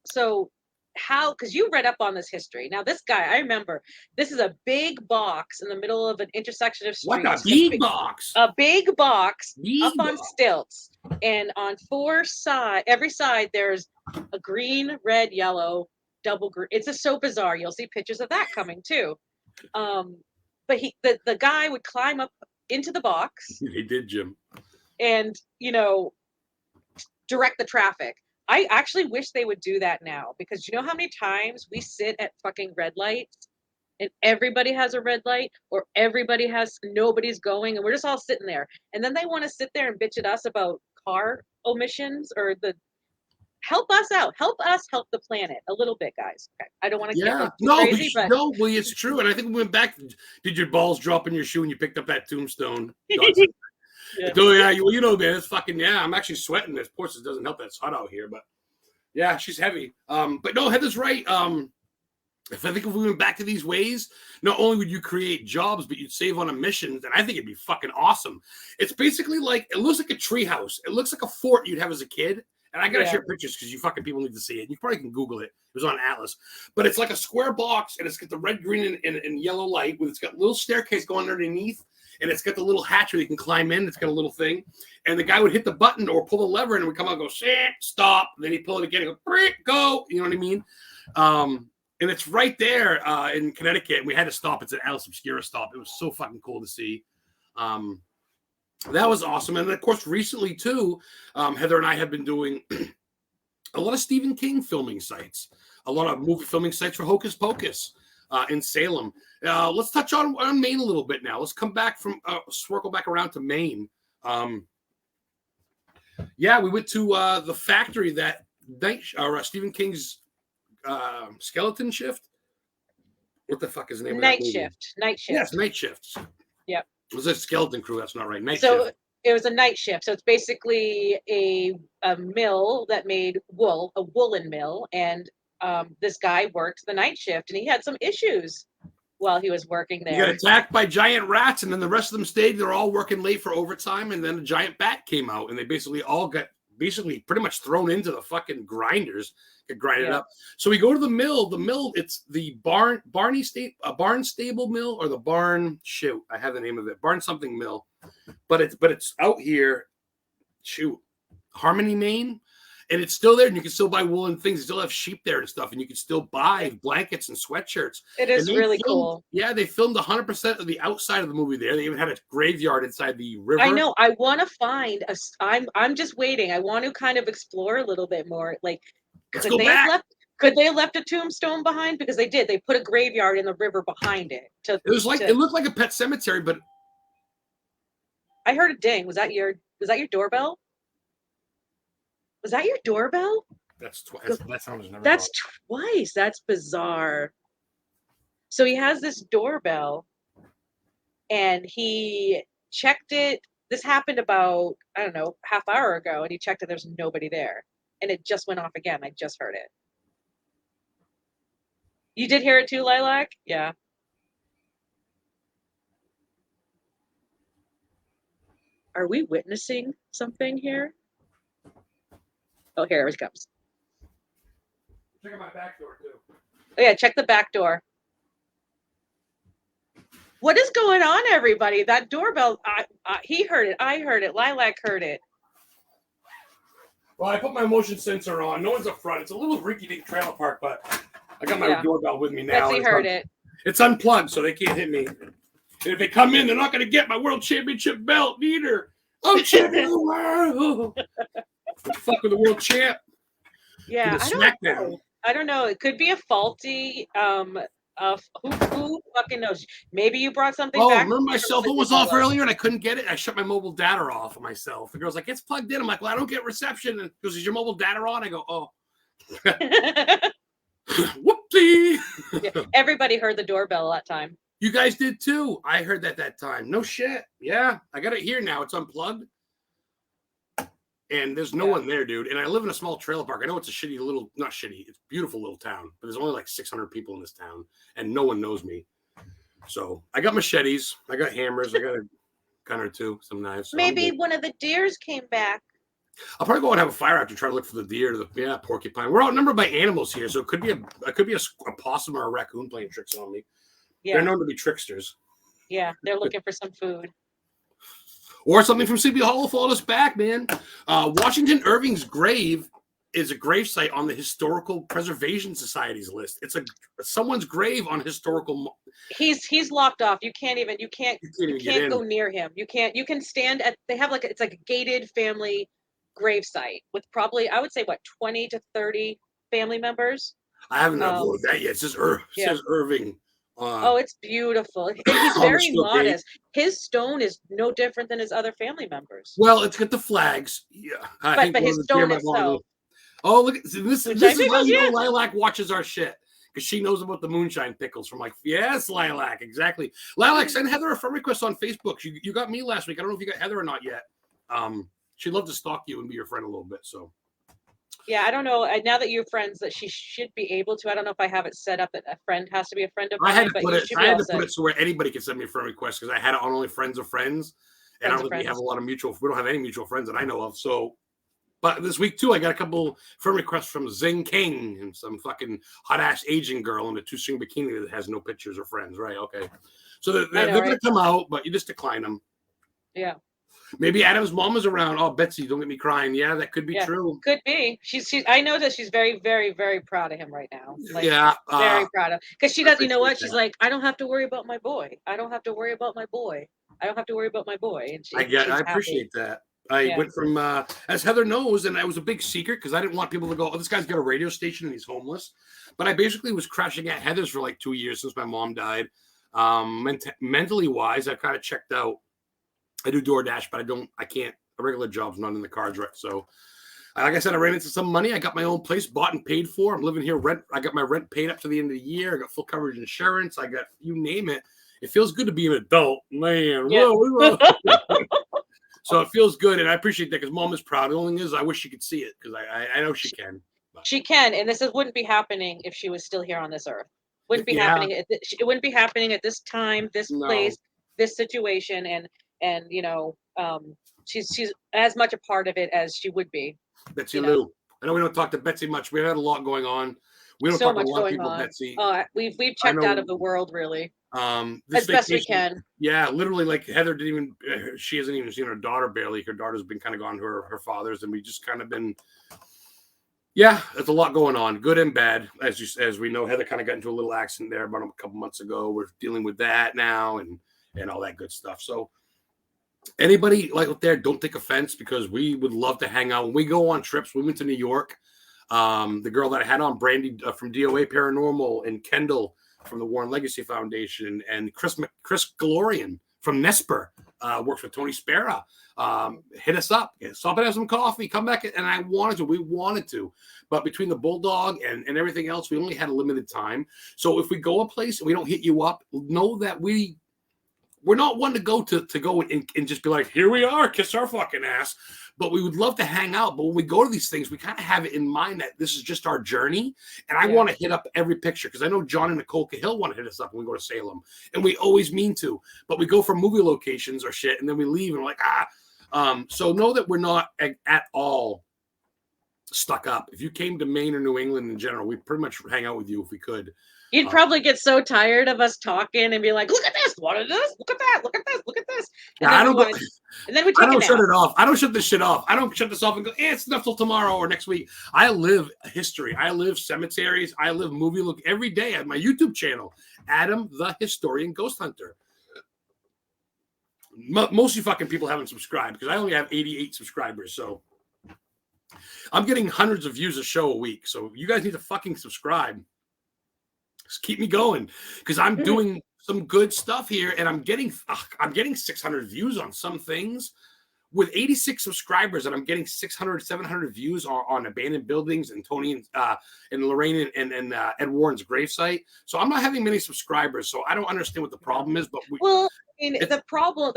so how? Because you read up on this history. Now this guy, I remember, this is a big box in the middle of an intersection of streets. What a big box! A big box up on stilts, and on every side there's a green, red, yellow. Double green. It's so bizarre. You'll see pictures of that coming too. But the guy would climb up into the box. He did, Jim. And direct the traffic. I actually wish they would do that now, because you know how many times we sit at fucking red lights and everybody has a red light, or nobody's going, and we're just all sitting there, and then they want to sit there and bitch at us about car omissions or the. Help us out. Help us help the planet a little bit, guys. Okay. I don't want to get crazy, but it's true. And I think we went back. Did your balls drop in your shoe and you picked up that tombstone? Yeah. Oh yeah, you know, man, it's fucking I'm actually sweating. This Portsmouth doesn't help that it's hot out here, but yeah, she's heavy. But no, Heather's right. If we went back to these ways, not only would you create jobs, but you'd save on emissions, and I think it'd be fucking awesome. It's basically like, it looks like a treehouse. It looks like a fort you'd have as a kid. And I gotta share pictures because you fucking people need to see it. You probably can Google it. It was on Atlas. But it's like a square box, and it's got the red, green, and yellow light. It's got a little staircase going underneath, and it's got the little hatch where you can climb in. It's got a little thing. And the guy would hit the button or pull the lever, and it would come out and go, stop. And then he'd pull it again and go. You know what I mean? And it's right there in Connecticut. And we had to stop. It's an Alice Obscura stop. It was so fucking cool to see. That was awesome. And of course, recently too, Heather and I have been doing a lot of Stephen King filming sites, a lot of movie filming sites for Hocus Pocus in Salem. Let's touch on Maine a little bit now. Let's come back circle back around to Maine. We went to the factory that night, Stephen King's Skeleton Shift. What the fuck is the name of that movie? Night Shift. Yes, Night Shift. Yep. It was a skeleton crew. That's not right. Night shift. It was a night shift. So it's basically a mill that made wool, a woolen mill. And this guy worked the night shift, and he had some issues while he was working there. He got attacked by giant rats, and then the rest of them stayed. They're all working late for overtime, and then a giant bat came out, and they basically all got pretty much thrown into the fucking grinders, get grinded up. So we go to the mill. The mill, it's the barn stable mill, or the barn I have the name of it, barn something mill, but it's out here, Harmony, Maine, and it's still there, and you can still buy woolen things. They still have sheep there and stuff, and you can still buy blankets and sweatshirts. It is really cool. Yeah, they filmed 100% of the outside of the movie there. They even had a graveyard inside the river. I know. I want to find I'm just waiting. I want to kind of explore a little bit more. Like, could they have left a tombstone behind? Because they did. They put a graveyard in the river behind it. It looked like a pet cemetery, but I heard a ding. Was that your doorbell? Was that your doorbell? That's twice. That's twice. That's bizarre. So he has this doorbell, and he checked it. This happened about, I don't know, half hour ago, and he checked it. There's nobody there, and it just went off again. I just heard it. You did hear it too, Lilac? Yeah. Are we witnessing something here? Oh, here it comes. Check out my back door, too. Oh, yeah, check the back door. What is going on, everybody? That doorbell, he heard it. I heard it. Lilac heard it. Well, I put my motion sensor on. No one's up front. It's a little rinky-dink trailer park, but I got my doorbell with me now. Betsy heard it. It's unplugged, so they can't hit me. And if they come in, they're not going to get my world championship belt either. I'm champion of the world. Fuck with the world champ. Yeah, I don't know. It could be a faulty Who fucking knows? Maybe you brought something Oh, back. remember my cell phone was off earlier and I couldn't get it? I shut my mobile data off of myself. The girl's like, it's plugged in. I'm like, well, I don't get reception. And goes, is your mobile data on? I go, oh. Whoopsie. Yeah, everybody heard the doorbell that time. You guys did too. I heard that time. No shit. Yeah, I got it here now. It's unplugged. And there's no one there, dude. And I live in a small trailer park. I know it's a shitty little, not shitty, it's a beautiful little town, but there's only like 600 people in this town and no one knows me. So I got machetes, I got hammers, I got a gun or two, some knives. So maybe one of the deers came back. I'll probably go and have a fire after try to look for the deer to the porcupine. We're outnumbered by animals here, so it could be a possum or a raccoon playing tricks on me. Yeah. They're known to be tricksters. Yeah, they're looking for some food. Or something from Sleepy Hollow followed us back, man. Washington Irving's grave is a gravesite on the Historical Preservation Society's list. It's someone's grave on historical. He's locked off. You can't go near him. You can stand at. They have it's like a gated family gravesite with probably, I would say, 20 to 30 family members. I haven't uploaded that yet. It says Irving. It's beautiful. He's very modest. His stone is no different than his other family members. Well, it's got the flags. Yeah, but his stone itself. Oh, look! This is how you know Lilac watches our shit, because she knows about the moonshine pickles from yes, Lilac, exactly. Lilac, send Heather a friend request on Facebook. You got me last week. I don't know if you got Heather or not yet. She'd love to stalk you and be your friend a little bit. So. Yeah, I don't know. Now that you're friends, that she should be able to. I don't know if I have it set up that a friend has to be a friend of mine. I had to put it so where anybody can send me a friend request, because I had it on only friends of friends. And I don't think we have a lot of we don't have any mutual friends that I know of. So, but this week too, I got a couple friend requests from Zing King and some fucking hot ass Asian girl in a 2-string bikini that has no pictures or friends. Right? Okay. So they're going to come out, but you just decline them. Yeah. Maybe Adam's mom is around. Oh, Betsy, don't get me crying. Yeah, that could be true. Could be. She's. I know that she's very, very, very proud of him right now. Very proud of. Because she does. You know what? She's like, I don't have to worry about my boy. I don't have to worry about my boy. I don't have to worry about my boy. And I appreciate that. I went from, as Heather knows, and I was a big secret because I didn't want people to go, oh, this guy's got a radio station and he's homeless. But I basically was crashing at Heather's for 2 years since my mom died. Mentally wise, I've kind of checked out. I do DoorDash, but I can't, a regular job's not in the cards, right? So, like I said, I ran into some money. I got my own place bought and paid for. I'm living here, I got my rent paid up to the end of the year. I got full coverage insurance. I got, you name it. It feels good to be an adult, man. Yeah. Whoa. So it feels good, and I appreciate that because Mom is proud. The only thing is, I wish she could see it because I know she can. But. She can, and wouldn't be happening if she was still here on this earth. Wouldn't be happening. It wouldn't be happening at this time, this place, this situation, and she's as much a part of it as she would be. Betsy Lou. I know we don't talk to Betsy much. We've had a lot going on. We don't talk to a lot of people, Betsy. We've checked out of the world, really. As best we can. Yeah, literally, Heather didn't even. She hasn't even seen her daughter barely. Her daughter's been kind of gone to her father's, and we just kind of been. Yeah, there's a lot going on, good and bad. As we know, Heather kind of got into a little accident there about a couple months ago. We're dealing with that now, and all that good stuff. So. Anybody out there, don't take offense because we would love to hang out. When we go on trips, we went to New York. The girl that I had on, Brandy from DOA Paranormal, and Kendall from the Warren Legacy Foundation, and Chris Galorian from Nesper, works with Tony Spera. Hit us up, stop and have some coffee, come back. And we wanted to, but between the Bulldog and everything else, we only had a limited time. So if we go a place and we don't hit you up, know that we're not one to go and just be like, here we are, kiss our fucking ass. But we would love to hang out. But when we go to these things, we kind of have it in mind that this is just our journey. And I want to hit up every picture because I know John and Nicole Cahill want to hit us up when we go to Salem. And we always mean to. But we go for movie locations or shit, and then we leave and we're like, So know that we're not at all stuck up. If you came to Maine or New England in general, we'd pretty much hang out with you if we could. You'd probably get so tired of us talking and be like, look at this, what is this? Look at that, look at this, look at this. And then we take shut it off. I don't shut this shit off. I don't shut this off and go, it's enough till tomorrow or next week. I live history. I live cemeteries. I live movie look every day at my YouTube channel, Adam the Historian Ghost Hunter. Most of you fucking people haven't subscribed because I only have 88 subscribers. So I'm getting hundreds of views a show a week. So you guys need to fucking subscribe. Just keep me going, because I'm doing some good stuff here, and I'm getting 600 views on some things with 86 subscribers, and I'm getting 600, 700 views on abandoned buildings and Tony and Lorraine and Ed Warren's gravesite. So I'm not having many subscribers, so I don't understand what the problem is. But well, I mean, the problem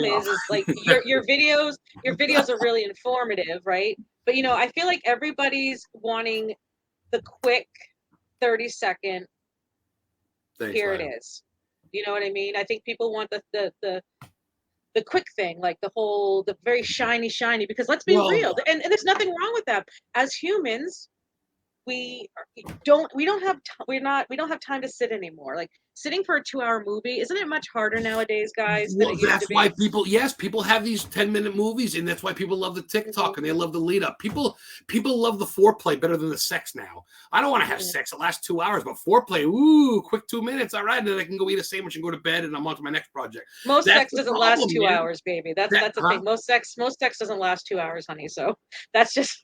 is like your videos are really informative, right? But I feel like everybody's wanting the quick 30-second. Here it is. You know what I mean? I think people want the quick thing, like the very shiny, because let's be real, and there's nothing wrong with that. As humans, we don't have time to sit anymore. Like sitting for a 2-hour movie, isn't it much harder nowadays, guys? Well, that's why people have these 10-minute movies, and that's why people love the TikTok and they love the lead up. People love the foreplay better than the sex now. I don't want to have sex that lasts 2 hours, but foreplay, ooh, quick 2 minutes, all right, and then I can go eat a sandwich and go to bed, and I'm on to my next project. Most sex doesn't last 2 hours, baby. That's the thing. Most sex doesn't last 2 hours, honey. So that's just.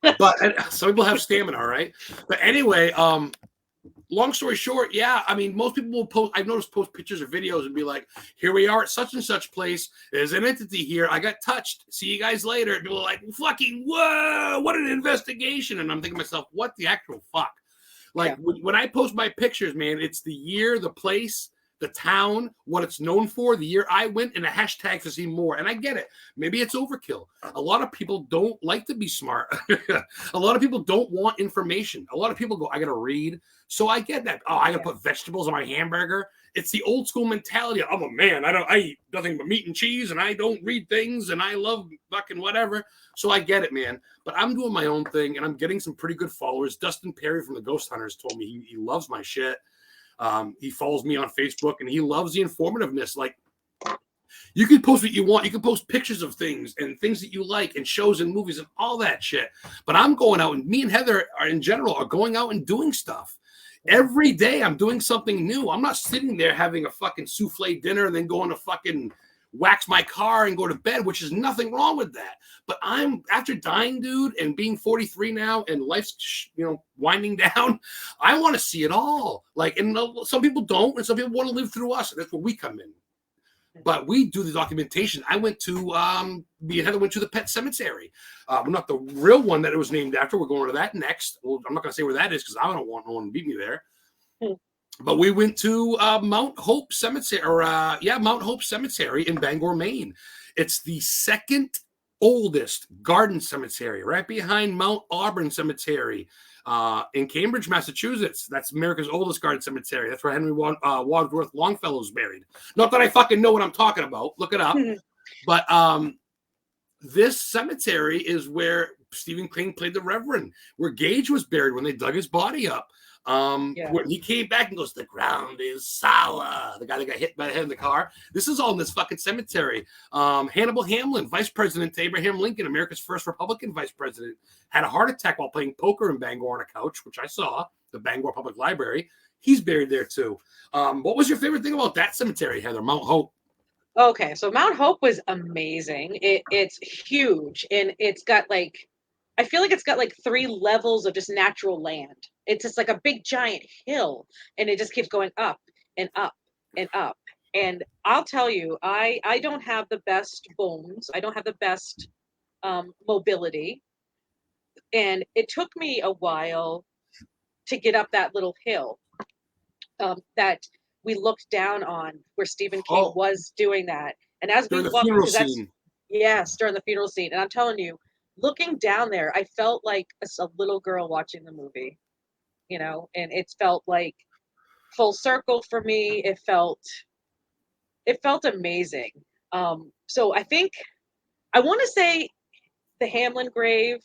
But some people have stamina, all right. But anyway, long story short, yeah, I mean, most people will post. I've noticed post pictures or videos and be like, "Here we are at such and such place. There's an entity here. I got touched. See you guys later." And people are like, "Fucking whoa! What an investigation!" And I'm thinking to myself, "What the actual fuck?" Like when I post my pictures, man, it's the year, the place, the town, what it's known for, the year I went, and a hashtag to see more. And I get it. Maybe it's overkill. A lot of people don't like to be smart. A lot of people don't want information. A lot of people go, I got to read. So I get that. Oh, I got to put vegetables on my hamburger. It's the old school mentality. I'm a man. I eat nothing but meat and cheese, and I don't read things, and I love fucking whatever. So I get it, man. But I'm doing my own thing, and I'm getting some pretty good followers. Dustin Perry from the Ghost Hunters told me he loves my shit. He follows me on Facebook, and he loves the informativeness. Like, you can post what you want. You can post pictures of things and things that you like and shows and movies and all that shit. But I'm going out, and me and Heather in general are going out and doing stuff. Every day I'm doing something new. I'm not sitting there having a fucking souffle dinner and then going to fucking wax my car and go to bed, which is nothing wrong with that. But I'm, after dying, dude, and being 43 now, and life's winding down, I want to see it all. Like, and some people don't, and some people want to live through us, and that's where we come in. But we do the documentation. I went to me and Heather went to the pet cemetery. Not the real one that it was named after. We're going to that next. Well, I'm not going to say where that is because I don't want no one to beat me there. But we went to Mount Hope Cemetery, Mount Hope Cemetery in Bangor, Maine. It's the second oldest garden cemetery, right behind Mount Auburn Cemetery in Cambridge, Massachusetts. That's America's oldest garden cemetery. That's where Henry Wadsworth Longfellow is buried. Not that I fucking know what I'm talking about. Look it up. But this cemetery is where Stephen King played the Reverend, where Gage was buried when they dug his body up. When he came back and goes, the ground is sour. The guy that got hit by the head in the car. This is all in this fucking cemetery. Hannibal Hamlin, vice president to Abraham Lincoln, America's first Republican vice president, had a heart attack while playing poker in Bangor on a couch, which I saw, the Bangor Public Library. He's buried there too. What was your favorite thing about that cemetery, Heather? Mount Hope. Okay, so Mount Hope was amazing. It's huge, and it's got I feel like it's got 3 levels of just natural land. It's just like a big giant hill, and it just keeps going up and up and up. And I'll tell you, I don't have the best bones. I don't have the best mobility. And it took me a while to get up that little hill that we looked down on, where Stephen King was doing that. And as we walked, because that's, yes, during the funeral scene. And I'm telling you, looking down there, I felt like a little girl watching the movie, and it felt like full circle for me. It felt amazing. So I think I want to say the Hamlin grave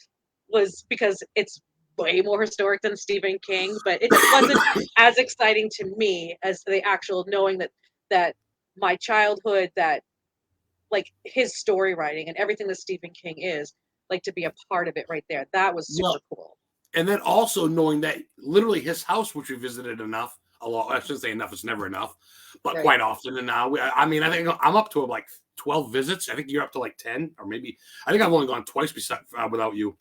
was because it's way more historic than Stephen King, but it just wasn't as exciting to me as the actual knowing that my childhood, that his story writing and everything that Stephen King is, to be a part of it right there. That was super cool. And then also knowing that literally his house, which we visited a lot, I shouldn't say enough, it's never enough, but quite often. And now, I think I'm up to 12 visits. I think you're up to 10, or maybe, I think I've only gone twice without you.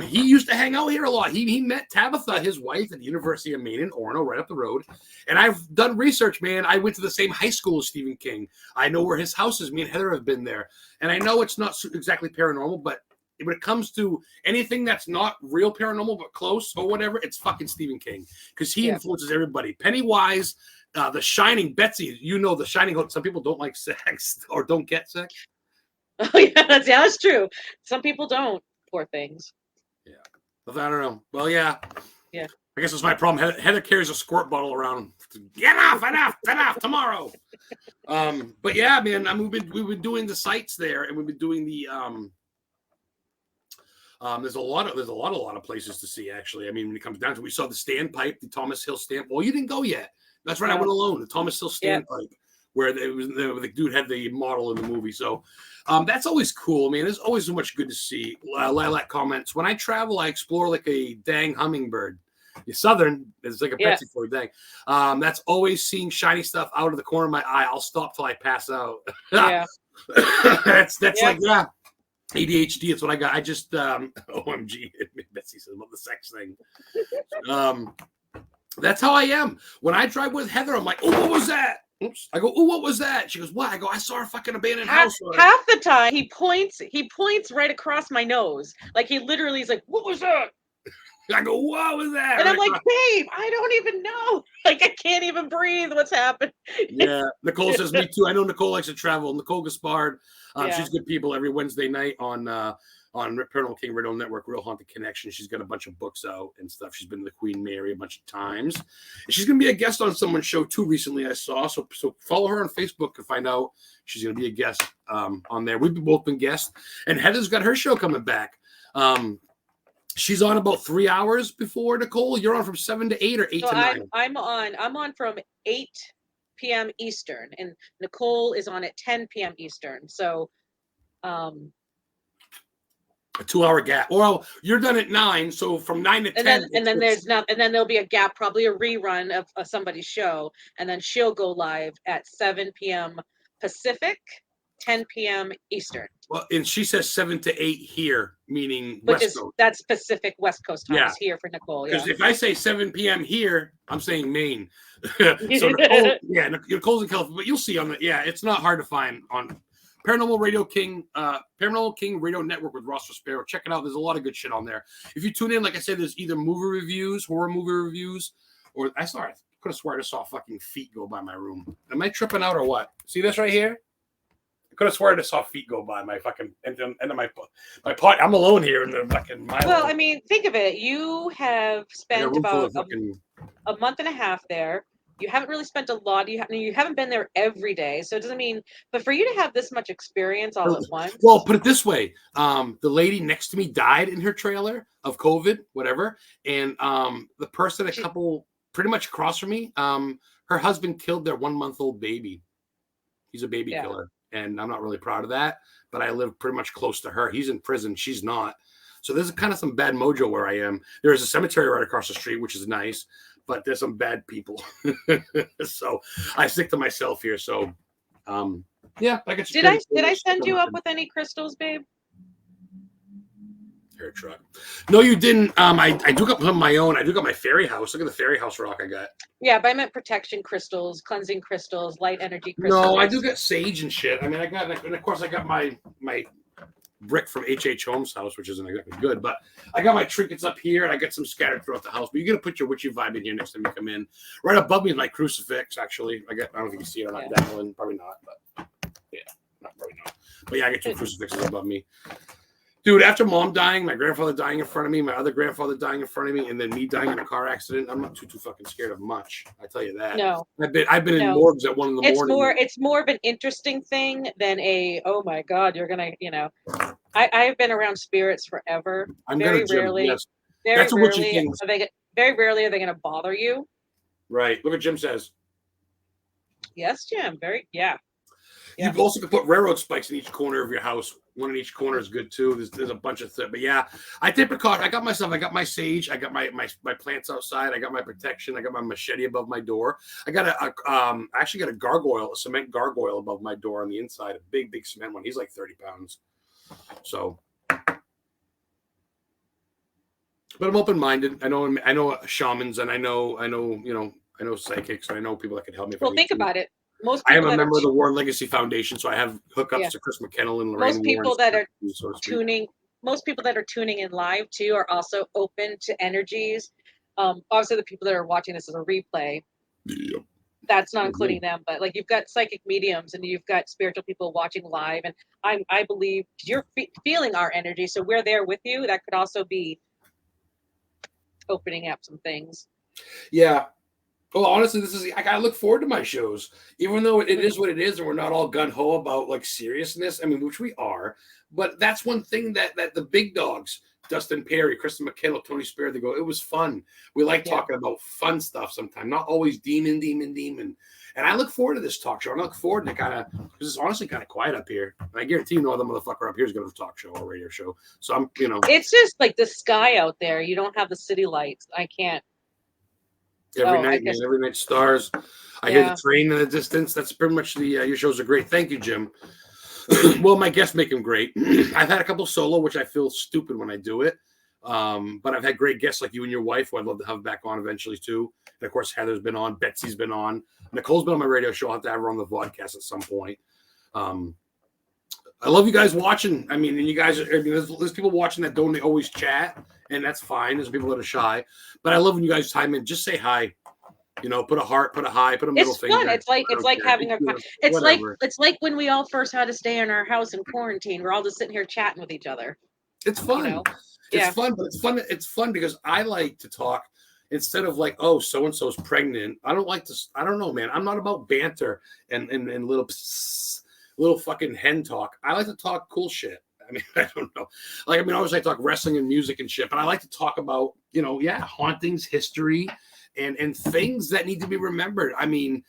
He used to hang out here a lot. He met Tabitha, his wife, at the University of Maine in Orono, right up the road. And I've done research, man. I went to the same high school as Stephen King. I know where his house is. Me and Heather have been there. And I know it's not exactly paranormal, but when it comes to anything that's not real paranormal but close or whatever, it's fucking Stephen King, because he influences everybody. Pennywise, The Shining, Betsy, you know The Shining. Some people don't like sex or don't get sex. Oh yeah, that's true. Some people don't. Poor things. Yeah, I don't know. Well, yeah. I guess it's my problem. Heather carries a squirt bottle around. Get off, enough tomorrow. But yeah, man, we've been doing the sites there, and we've been doing the there's a lot of places to see, actually. I mean, when it comes down to it, we saw the standpipe, the Thomas Hill stand. Well, you didn't go yet. That's right. I went alone. The Thomas Hill standpipe, where the dude had the model in the movie. So that's always cool, man. There's always so much good to see. Lilac comments. When I travel, I explore like a dang hummingbird. You're Southern. It's like a Betsy for a dang. That's always seeing shiny stuff out of the corner of my eye. I'll stop till I pass out. Yeah. that's like, yeah. ADHD, it's what I got. I just OMG, Betsy says about the sex thing. That's how I am. When I drive with Heather, I'm like, oh, what was that? Oops. I go, oh, what was that? She goes, what? I go, I saw a fucking abandoned house. Half the time he points right across my nose. Like he literally is like, what was that? I go, what was that? And I'm like, babe, I don't even know. Like, I can't even breathe. What's happened? Yeah. Nicole says, me too. I know Nicole likes to travel. Nicole Gaspard. She's good people every Wednesday night on Paranormal King Radio Network, Real Haunted Connection. She's got a bunch of books out and stuff. She's been to the Queen Mary a bunch of times. And she's going to be a guest on someone's show too recently, I saw. So follow her on Facebook to find out. She's going to be a guest on there. We've both been guests. And Heather's got her show coming back. She's on about 3 hours before Nicole. You're on from 7 to 8 or 8 to 9. I'm on from 8 p.m. Eastern, and Nicole is on at 10 p.m. Eastern. So, a 2-hour gap. Well, you're done at 9, so from 9 to 10. And then there'll be a gap, probably a rerun of somebody's show, and then she'll go live at 7 p.m. Pacific, 10 p.m. Eastern. Well, and she says 7 to 8 here, meaning West Coast. That's Pacific West Coast time is here for Nicole. Because if I say 7 p.m. here, I'm saying Maine. So Nicole's in California, but you'll see on the it's not hard to find on Paranormal King Radio Network with Ross Prospero. Check it out. There's a lot of good shit on there. If you tune in, like I said, there's either horror movie reviews, or I could have sworn I saw fucking feet go by my room. Am I tripping out or what? See this right here? I could have sworn I saw feet go by my fucking end of my pot. I'm alone here in the fucking mile. Well, I mean, think of it. You have spent about a month and a half there. You haven't really spent a lot. You haven't been there every day, so it doesn't mean. But for you to have this much experience all at once. Well, put it this way: the lady next to me died in her trailer of COVID, whatever, and the person a couple pretty much across from me, her husband killed their 1-month-old baby. He's a baby killer. And I'm not really proud of that, but I live pretty much close to her. He's in prison. She's not. So there's kind of some bad mojo where I am. There's a cemetery right across the street, which is nice, but there's some bad people. So I stick to myself here. So, I got. Did I send you up with any crystals, babe? Air truck. No, you didn't. I took up some of my own. I took up my fairy house. Look at the fairy house rock I got. Yeah, but I meant protection crystals, cleansing crystals, light energy crystals. No, I do get sage and shit. I mean, and of course I got my brick from H.H. Holmes' house, which isn't exactly good, but I got my trinkets up here and I got some scattered throughout the house. But you're gonna put your witchy vibe in here next time you come in. Right above me is my crucifix, actually. I don't know if you can see it or not, Dangling. Probably not, but probably not. But yeah, I got 2 crucifixes above me. Dude, after mom dying, my grandfather dying in front of me, my other grandfather dying in front of me, and then me dying in a car accident, I'm not too fucking scared of much. I tell you that. No. I've been in morgues at 1 in the morning. It's more of an interesting thing than oh my God, you're gonna, I've been around spirits forever. Very rarely are they gonna bother you. Right. Look what Jim says. Yes, Jim. You also can put railroad spikes in each corner of your house. One in each corner is good too. There's a bunch of stuff. But yeah, I take precaution. I got my sage. I got my plants outside. I got my protection. I got my machete above my door. I got I actually got a cement gargoyle above my door on the inside. A big cement one. He's like 30 pounds. So But I'm open-minded. I know shamans, and I know psychics, and I know people that can help me. Well, think about it. Most I am people a that member of the Warren Legacy Foundation, so I have hookups Yeah. to Chris McKennell and Lorraine most people Warren's that are so to speak. most people that are tuning in live too are also open to energies. Obviously, the people that are watching this as a replay, Yep. that's not including them. But like, you've got psychic mediums and you've got spiritual people watching live, and I believe you're feeling our energy, so we're there with you. That could also be opening up some things. Yeah. Well, honestly, I gotta look forward to my shows, even though it is what it is, and we're not all gun ho about like seriousness. I mean, which we are, but that's one thing that the big dogs, Dustin Perry, Kristen McKenna, Tony Spear, they go, it was fun. We like talking about fun stuff sometimes, not always demon. And I look forward to this talk show. I look forward to because it's honestly kind of quiet up here. And I guarantee no other motherfucker up here is going to talk show or radio show. So I'm, it's just like the sky out there. You don't have the city lights. I can't. Every night, stars. I hear the train in the distance. That's pretty much your shows are great. Thank you, Jim. Well, my guests make them great. I've had a couple solo, which I feel stupid when I do it. But I've had great guests like you and your wife, who I'd love to have back on eventually too. And of course, Heather's been on, Betsy's been on, Nicole's been on my radio show. I'll have to have her on the podcast at some point. I love you guys watching. I mean, and you guys there's people watching that don't always chat, and that's fine. There's people that are shy, but I love when you guys time in. Just say hi. Put a heart, put a hi, put a middle finger. It's fun. It's like having it's like when we all first had to stay in our house in quarantine. We're all just sitting here chatting with each other. It's fun. It's fun, but it's fun because I like to talk instead of like, oh, so and so's pregnant. I don't like to. I don't know, man. I'm not about banter and little fucking hen talk. I like to talk cool shit. I mean, I don't know. Obviously I talk wrestling and music and shit, but I like to talk about, hauntings, history, and things that need to be remembered. I mean,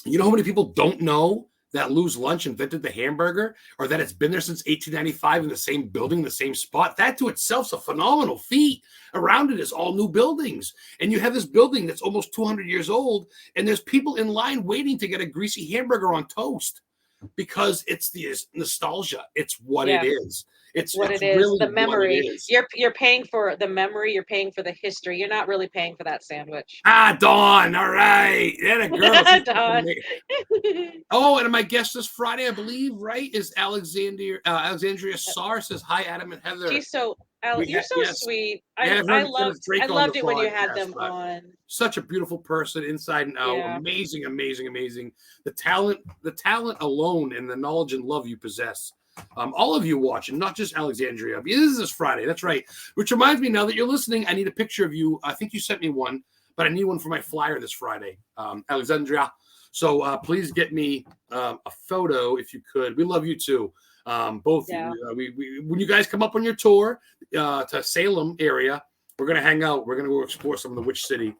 you know how many people don't know that Lou's Lunch invented the hamburger, or that it's been there since 1895 in the same building, the same spot? That to itself is a phenomenal feat. Around it is all new buildings. And you have this building that's almost 200 years old, and there's people in line waiting to get a greasy hamburger on toast. Because it's the nostalgia. It's what it is. It's what it is. Really the memory. You're paying for the memory. You're paying for the history. You're not really paying for that sandwich. Dawn. All right. That a girl. Dawn. Oh, and my guest this Friday, I believe, right, is Alexandria Sarr. Says hi, Adam and Heather. She's so you're so sweet. I loved it when you had them on. Such a beautiful person, inside and out. Yeah. Amazing. The talent alone, and the knowledge and love you possess. All of you watching, not just Alexandria. This is this Friday. That's right. Which reminds me, now that you're listening, I need a picture of you. I think you sent me one, but I need one for my flyer this Friday, Alexandria. So please get me a photo if you could. We love you too. Both of you. When you guys come up on your tour to Salem area, we're gonna hang out. We're gonna go explore some of the Witch City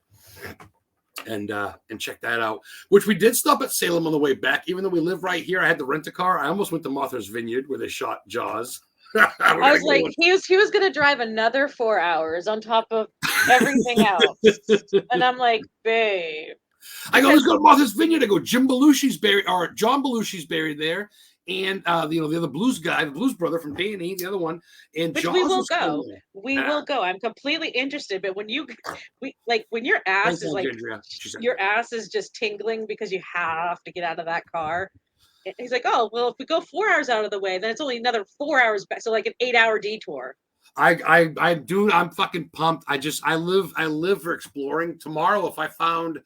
and check that out. Which we did stop at Salem on the way back. Even though we live right here, I had to rent a car. I almost went to Martha's Vineyard where they shot Jaws. I was like, he was gonna drive another 4 hours on top of everything else, and I'm like, babe. I go, let's go to Martha's Vineyard. I go, John Belushi's buried there. And the other blues guy, the blues brother from D&E, the other one, and we will go. We will go. I'm completely interested. But when your ass is like, your ass is just tingling because you have to get out of that car. And he's like, oh well, if we go 4 hours out of the way, then it's only another 4 hours back. So like an 8-hour detour. I'm fucking pumped. I live for exploring. Tomorrow, if I found,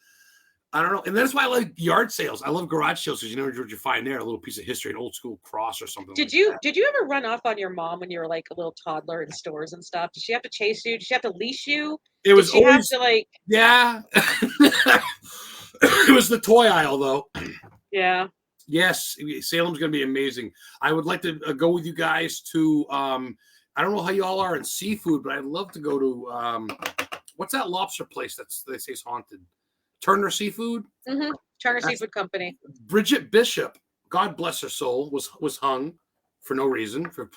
I don't know. And that's why I like yard sales. I love garage sales because you know what you find there, a little piece of history, an old school cross or something. Did you ever run off on your mom when you were like a little toddler in stores and stuff? Did she have to chase you? Did she have to leash you? It was always have to like. Yeah. It was the toy aisle though. Yeah. Yes, Salem's going to be amazing. I would like to go with you guys to. I don't know how you all are in seafood, but I'd love to go to. What's that lobster place they say is haunted? Turner Seafood? Mm-hmm. Turner Seafood Company. Bridget Bishop, God bless her soul, was hung for no reason, for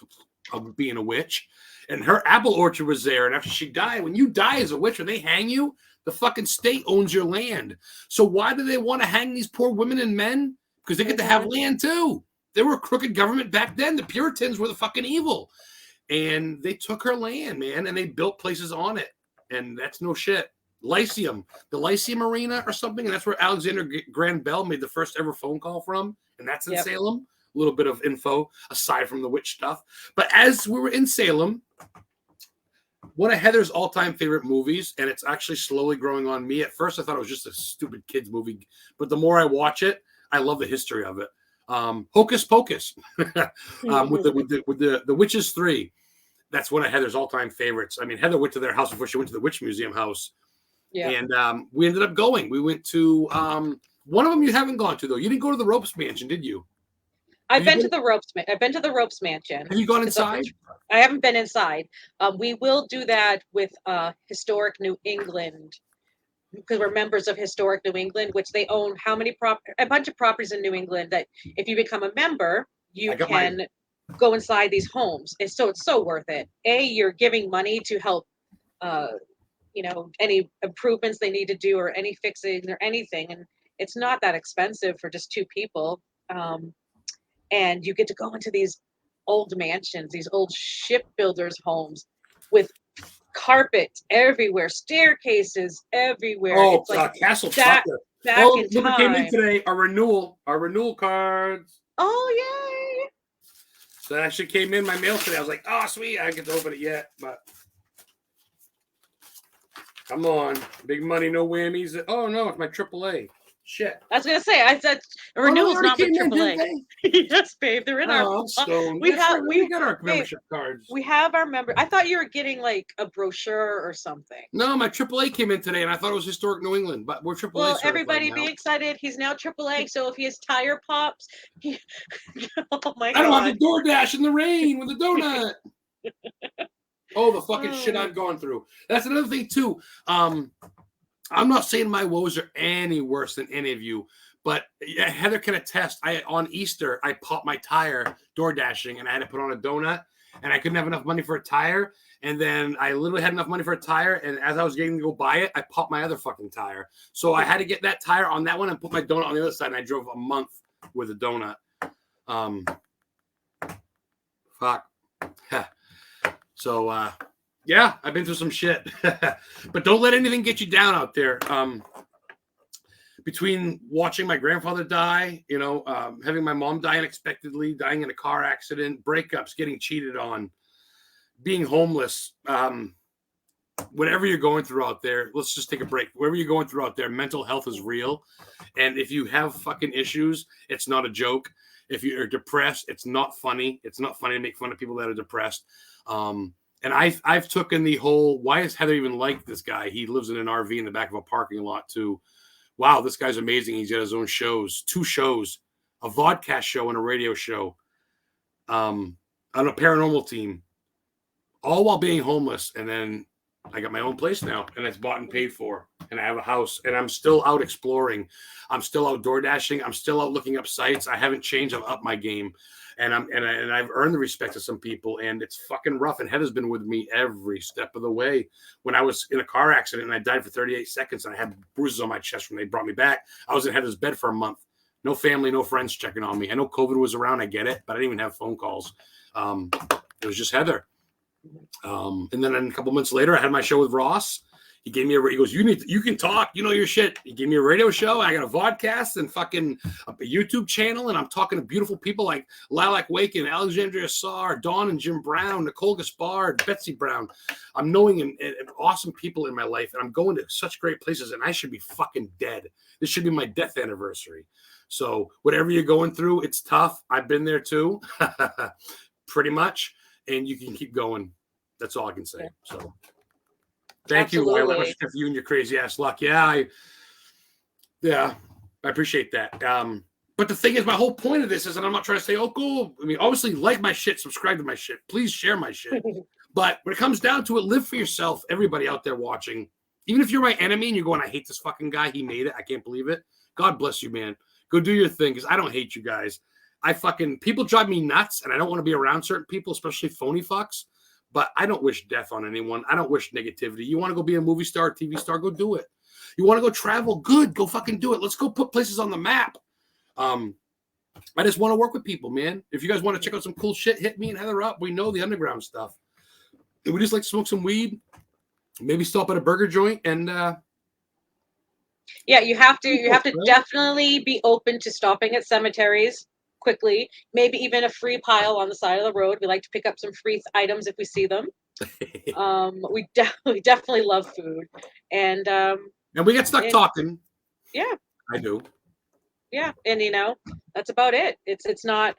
being a witch. And her apple orchard was there. And after she died, when you die as a witch or they hang you, the fucking state owns your land. So why do they want to hang these poor women and men? Because they get to have land too. They were a crooked government back then. The Puritans were the fucking evil. and they took her land, man, and they built places on it. And that's no shit. Lyceum, the Lyceum Arena or something, and that's where Alexander Graham Bell made the first ever phone call from, and that's in Salem. A little bit of info aside from the witch stuff. But as we were in Salem, one of Heather's all-time favorite movies, and it's actually slowly growing on me. At first, I thought it was just a stupid kids movie, but the more I watch it, I love the history of it. Hocus Pocus, with the Witches 3. That's one of Heather's all-time favorites. I mean, Heather went to their house before she went to the Witch Museum house. Yeah. And we ended up going. We went to one of them you haven't gone to, though. You didn't go to the Ropes Mansion, did you? I've been to the Ropes Mansion. Have you gone inside? I haven't been inside. We will do that with Historic New England, because we're members of Historic New England, which they own a bunch of properties in New England that if you become a member, you can go inside these homes. And so it's so worth it. You're giving money to help any improvements they need to do or any fixing or anything. And it's not that expensive for just 2 people. And you get to go into these old mansions, these old shipbuilders' homes with carpets everywhere, staircases everywhere. Oh, it's like Castle back in time. Came in today, our renewal cards. Oh, yay. So that actually came in my mail today. I was like, oh, sweet. I didn't get to open it yet, but come on. Big money, no whammies. Oh, no, it's my AAA. Shit. I was going to say, I said renewal's not with AAA. Yes, babe. They're in our... We got our membership cards. We have our member... I thought you were getting like a brochure or something. No, my AAA came in today, and I thought it was Historic New England, but we're AAA. Well, everybody be excited. He's now AAA, so if his tire pops... Oh, my God. I don't have to DoorDash in the rain with a donut. The fucking shit I'm going through. That's another thing, too. I'm not saying my woes are any worse than any of you, but Heather can attest. On Easter, I popped my tire door dashing, and I had to put on a donut, and I couldn't have enough money for a tire. And then I literally had enough money for a tire, and as I was getting to go buy it, I popped my other fucking tire. So I had to get that tire on that one and put my donut on the other side, and I drove a month with a donut. Fuck. So, yeah, I've been through some shit, but don't let anything get you down out there. Between watching my grandfather die, having my mom die unexpectedly, dying in a car accident, breakups, getting cheated on, being homeless, whatever you're going through out there, let's just take a break. Whatever you're going through out there, mental health is real. And if you have fucking issues, it's not a joke. If you're depressed, it's not funny. It's not funny to make fun of people that are depressed. And I've taken the whole, why is Heather even like this guy? He lives in an RV in the back of a parking lot too. Wow, this guy's amazing. He's got his own shows, 2 shows, a vodcast show and a radio show, on a paranormal team, all while being homeless. And then I got my own place now, and it's bought and paid for, and I have a house, and I'm still out exploring. I'm still out door dashing. I'm still out looking up sites. I haven't changed. I've upped my game. And I've earned the respect of some people, and it's fucking rough. And Heather's been with me every step of the way. When I was in a car accident and I died for 38 seconds, and I had bruises on my chest when they brought me back, I was in Heather's bed for a month. No family, no friends checking on me. I know COVID was around. I get it, but I didn't even have phone calls. It was just Heather. And then a couple months later, I had my show with Ross. He gave me he goes, you can talk, your shit. He gave me a radio show. I got a vodcast and fucking a YouTube channel. And I'm talking to beautiful people like Lilac Waken, Alexandria Saar, Dawn and Jim Brown, Nicole Gaspard, Betsy Brown. I'm knowing and awesome people in my life. And I'm going to such great places, and I should be fucking dead. This should be my death anniversary. So whatever you're going through, it's tough. I've been there too, pretty much. And you can keep going. That's all I can say. So thank you, Lila, for you and your crazy ass luck. Yeah, I appreciate that. But the thing is, my whole point of this is, and I'm not trying to say, oh, cool. I mean, obviously, like my shit, subscribe to my shit. Please share my shit. But when it comes down to it, live for yourself. Everybody out there watching, even if you're my enemy and you're going, I hate this fucking guy. He made it. I can't believe it. God bless you, man. Go do your thing, because I don't hate you guys. People drive me nuts, and I don't want to be around certain people, especially phony fucks. But I don't wish death on anyone. I don't wish negativity. You want to go be a movie star, TV star, go do it. You want to go travel? Good. Go fucking do it. Let's go put places on the map. I just want to work with people, man. If you guys want to check out some cool shit, hit me and Heather up. We know the underground stuff. And we just like to smoke some weed, maybe stop at a burger joint, and yeah, you have to definitely be open to stopping at cemeteries quickly. Maybe even a free pile on the side of the road. We like to pick up some free items if we see them. We definitely love food, and we get stuck talking. Yeah, I do. Yeah, and that's about it. It's not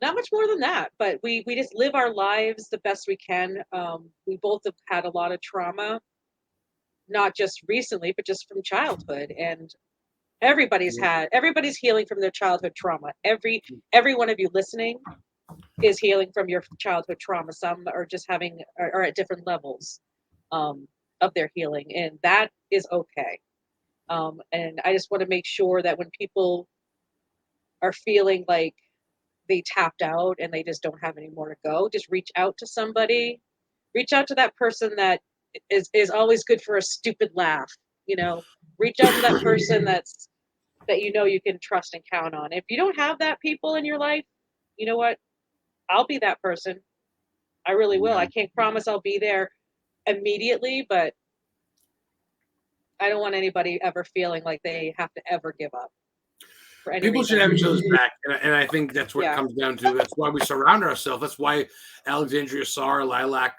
much more than that, but we just live our lives the best we can. We both have had a lot of trauma, not just recently, but just from childhood, and everybody's healing from their childhood trauma. Every one of you listening is healing from your childhood trauma. Some are just are at different levels of their healing, and that is okay. And I just want to make sure that when people are feeling like they tapped out and they just don't have any more to go, just reach out to somebody. Reach out to that person that is always good for a stupid laugh. Reach out to that person that you can trust and count on. If you don't have that people in your life, you know what? I'll be that person. I really will. I can't promise I'll be there immediately, but I don't want anybody ever feeling like they have to ever give up. People should have each other's back, and I think that's what it comes down to. That's why we surround ourselves. That's why Alexandria Sarr, Lilac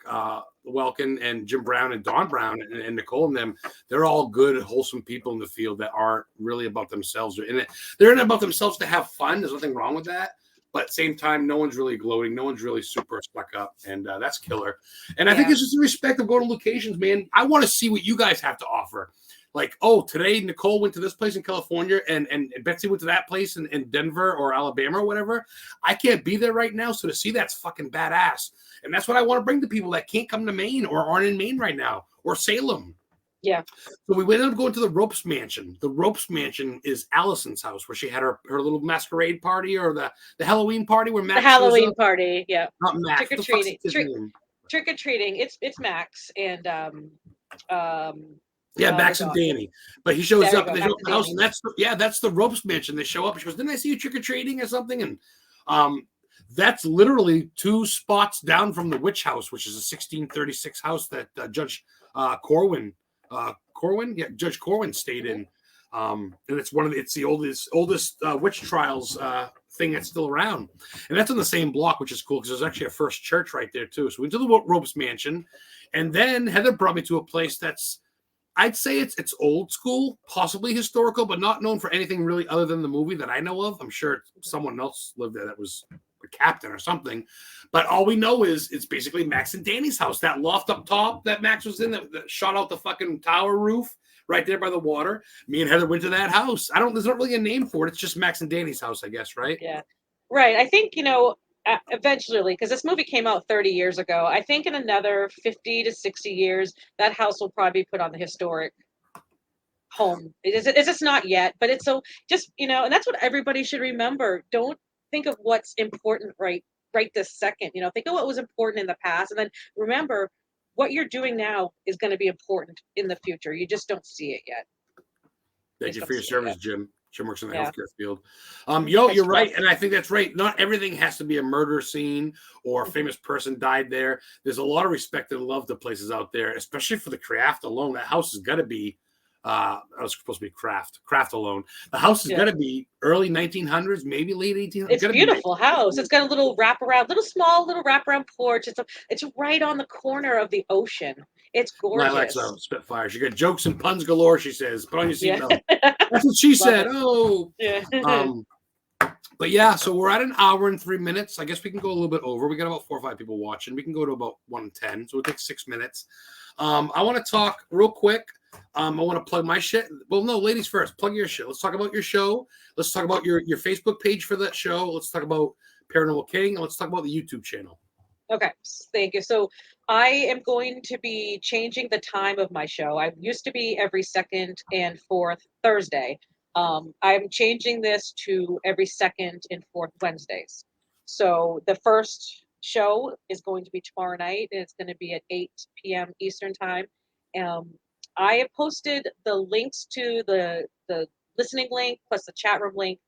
Welkin, and Jim Brown, and Don Brown, and Nicole, and them, they're all good, wholesome people in the field that aren't really about themselves. They're in it about themselves to have fun. There's nothing wrong with that. But at the same time, no one's really gloating. No one's really super stuck up, and that's killer. And I think it's just the respect of going to locations, man. I want to see what you guys have to offer. Like, oh, today Nicole went to this place in California and Betsy went to that place in Denver or Alabama or whatever. I can't be there right now. So to see that's fucking badass. And that's what I want to bring to people that can't come to Maine or aren't in Maine right now or Salem. Yeah. So we ended up going to the Ropes Mansion. The Ropes Mansion is Allison's house where she had her little masquerade party or the Halloween party where Max. The Halloween party, yeah. Not Max. Trick or treating. It's Max and Max and Danny. But he shows up. They show up at the house, and that's the Ropes Mansion. They show up. She goes, "Didn't I see you trick or treating or something?" And that's literally 2 spots down from the Witch House, which is a 1636 house that Judge Corwin, Judge Corwin stayed in. And it's it's the oldest witch trials thing that's still around, and that's on the same block, which is cool because there's actually a First Church right there too. So we went to the Ropes Mansion, and then Heather brought me to a place that's, I'd say it's old school, possibly historical, but not known for anything really other than the movie that I know of. I'm sure someone else lived there that was a captain or something. But all we know is it's basically Max and Danny's house. That loft up top that Max was in that shot out the fucking tower roof right there by the water. Me and Heather went to that house. There's not really a name for it. It's just Max and Danny's house, I guess, right? Yeah. Right. I think, eventually, because this movie came out 30 years ago, I think in another 50 to 60 years, that house will probably be put on the historic home. It's just not yet, but it's so just, and that's what everybody should remember. Don't think of what's important right this second. Think of what was important in the past, and then remember what you're doing now is going to be important in the future. You just don't see it yet. Thank you for your service, Jim. Jim works in the healthcare field. You're right. And I think that's right. Not everything has to be a murder scene or a famous person died there. There's a lot of respect and love to places out there, especially for the craft alone. That house has got to be, I was supposed to be craft alone. The house is going to be early 1900s, maybe late 1800s. It's a beautiful house. It's got a little small wraparound porch. It's right on the corner of the ocean. It's gorgeous. I like some Spitfires. You got jokes and puns galore, she says. Put on your seatbelt. That's what she said. Oh. Yeah. But yeah, so we're at an hour and 3 minutes. I guess we can go a little bit over. We got about 4 or 5 people watching. We can go to about 1:10. So it'll take 6 minutes. I want to talk real quick. I want to plug my shit. Well, no, ladies first. Plug your shit. Let's talk about your show. Let's talk about your Facebook page for that show. Let's talk about Paranormal King. And let's talk about the YouTube channel. Okay, thank you. So I am going to be changing the time of my show. I used to be every second and fourth Thursday. I'm changing this to every second and fourth Wednesdays. So the first show is going to be tomorrow night, and it's going to be at 8 p.m. Eastern time. I have posted the links to the listening link plus the chat room link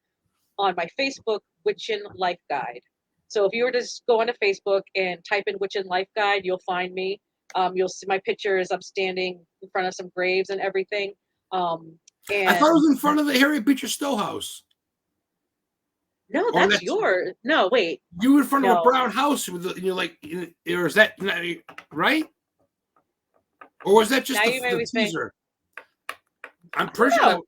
on my Facebook Witchen Life Guide. So if you were to just go onto Facebook and type in Witchen Life Guide, you'll find me. You'll see my pictures. I'm standing in front of some graves and everything. I thought it was in front of the Harriet Beecher Stowe house. No, that's yours. No, wait. You were in front of a brown house with you're like, or is that right? Or was that just the teaser? I'm pretty sure.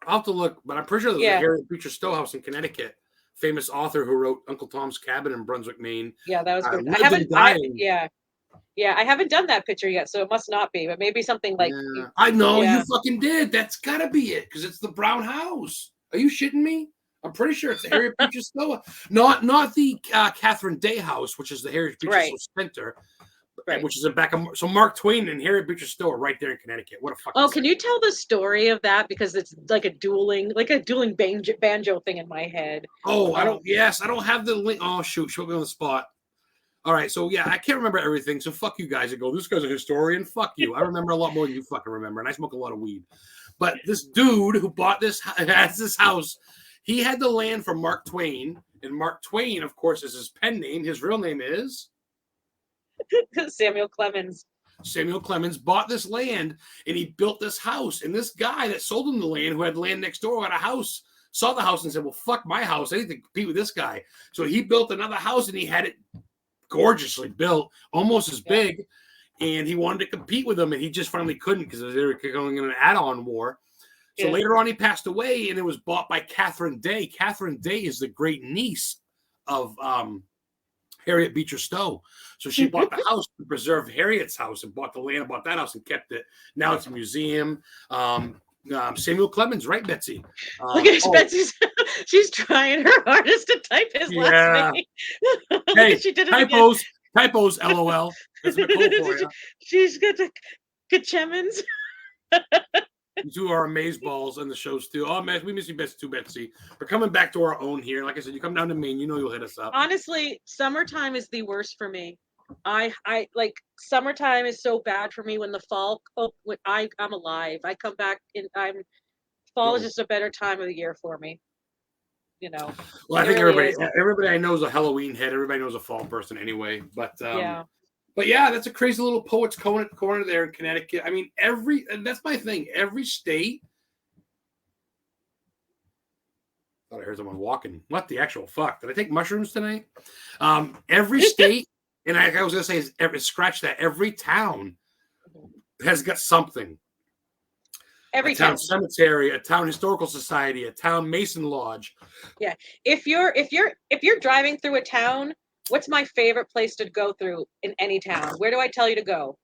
I'll have to look, but I'm pretty sure there's a Harriet Beecher Stowe house in Connecticut. Famous author who wrote Uncle Tom's Cabin in Brunswick, Maine. Yeah, that was good. I haven't done that picture yet, so it must not be, but maybe something like. Yeah. I know you fucking did. That's gotta be it because it's the brown house. Are you shitting me? I'm pretty sure it's the Harriet Beecher Stowe, not the Catherine Day house, which is the Harriet Beecher Stowe Center, which is in back of. So Mark Twain and Harriet Beecher Stowe are right there in Connecticut. What a fucking. Oh, can you tell the story of that because it's like a dueling banjo thing in my head. Oh, I don't have the link. Oh shoot, show me on the spot. All right, so yeah, I can't remember everything. So fuck you guys. I go, this guy's a historian. Fuck you. I remember a lot more than you fucking remember, and I smoke a lot of weed. But this dude who bought this house. He had the land from Mark Twain, and Mark Twain, of course, is his pen name. His real name is Samuel Clemens. Samuel Clemens bought this land, and he built this house. And this guy that sold him the land, who had land next door, had a house, saw the house and said, well, fuck my house. I need to compete with this guy. So he built another house, and he had it gorgeously built, almost as big. And he wanted to compete with him, and he just finally couldn't because they were going in an add-on war. So later on, he passed away, and it was bought by Catherine Day. Catherine Day is the great niece of Harriet Beecher Stowe. So she bought the house to preserve Harriet's house and bought the land, bought that house and kept it. Now it's a museum. Samuel Clemens, right, Betsy? Look at Betsy's. She's trying her hardest to type his last name. Hey, she did it typos, LOL. That's Nicole for you. She's got the Kachemans. You two are amazeballs in the shows too. Oh man, we miss you best too, Betsy. We're coming back to our own here. Like I said, you come down to Maine, you know you'll hit us up. Honestly, summertime is the worst for me. I like summertime is so bad for me when the fall. When I'm alive. I come back and fall is just a better time of the year for me. You know. Well, I think everybody I know is a Halloween head. Everybody knows a fall person anyway. But But yeah, that's a crazy little poet's corner there in Connecticut. I mean, that's my thing. Every state. Thought I heard someone walking. What the actual fuck? Did I take mushrooms tonight? Every state, and I was gonna say, scratch that. Every town has got something. Every town cemetery, a town historical society, a town Mason lodge. Yeah, if you're driving through a town. What's my favorite place to go through in any town? Where do I tell you to go?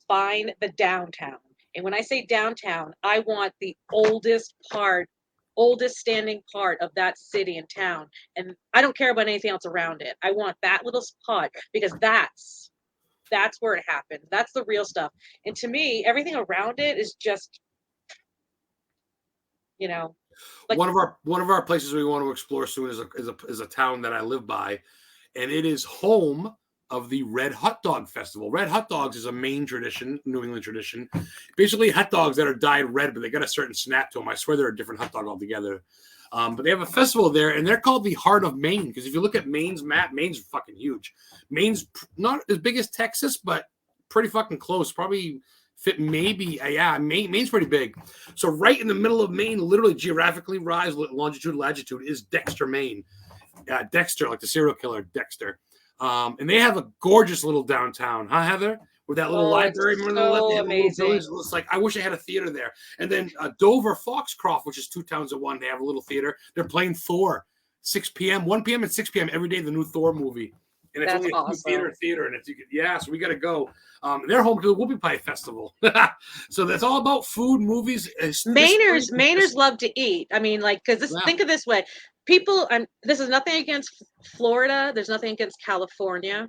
Find the downtown. And when I say downtown, I want the oldest standing part of that city and town. And I don't care about anything else around it. I want that little spot because that's where it happens. That's the real stuff. And to me, everything around it is just, like one of our places we want to explore soon is a town that I live by. And it is home of the Red Hot Dog Festival. Red Hot Dogs is a Maine tradition, New England tradition. Basically, hot dogs that are dyed red, but they got a certain snap to them. I swear they're a different hot dog altogether. But they have a festival there, and they're called the Heart of Maine. Because if you look at Maine's map, Maine's fucking huge. Maine's not as big as Texas, but pretty fucking close. Probably fit maybe, Maine's pretty big. So right in the middle of Maine, literally geographically rise, longitude, latitude, is Dexter, Maine. Dexter, like the serial killer Dexter. And they have a gorgeous little downtown, huh, Heather? With that little library. So amazing. It's like, I wish I had a theater there. And then Dover, Foxcroft, which is two towns in one, they have a little theater. They're playing Thor, 6 p.m., 1 p.m. and 6 p.m. every day, the new Thor movie. And it's only a theater. And so we got to go. They're home to the Whoopie Pie Festival. So that's all about food, movies. Mainers love to eat. I mean, think of this way. People, this is nothing against Florida. There's nothing against California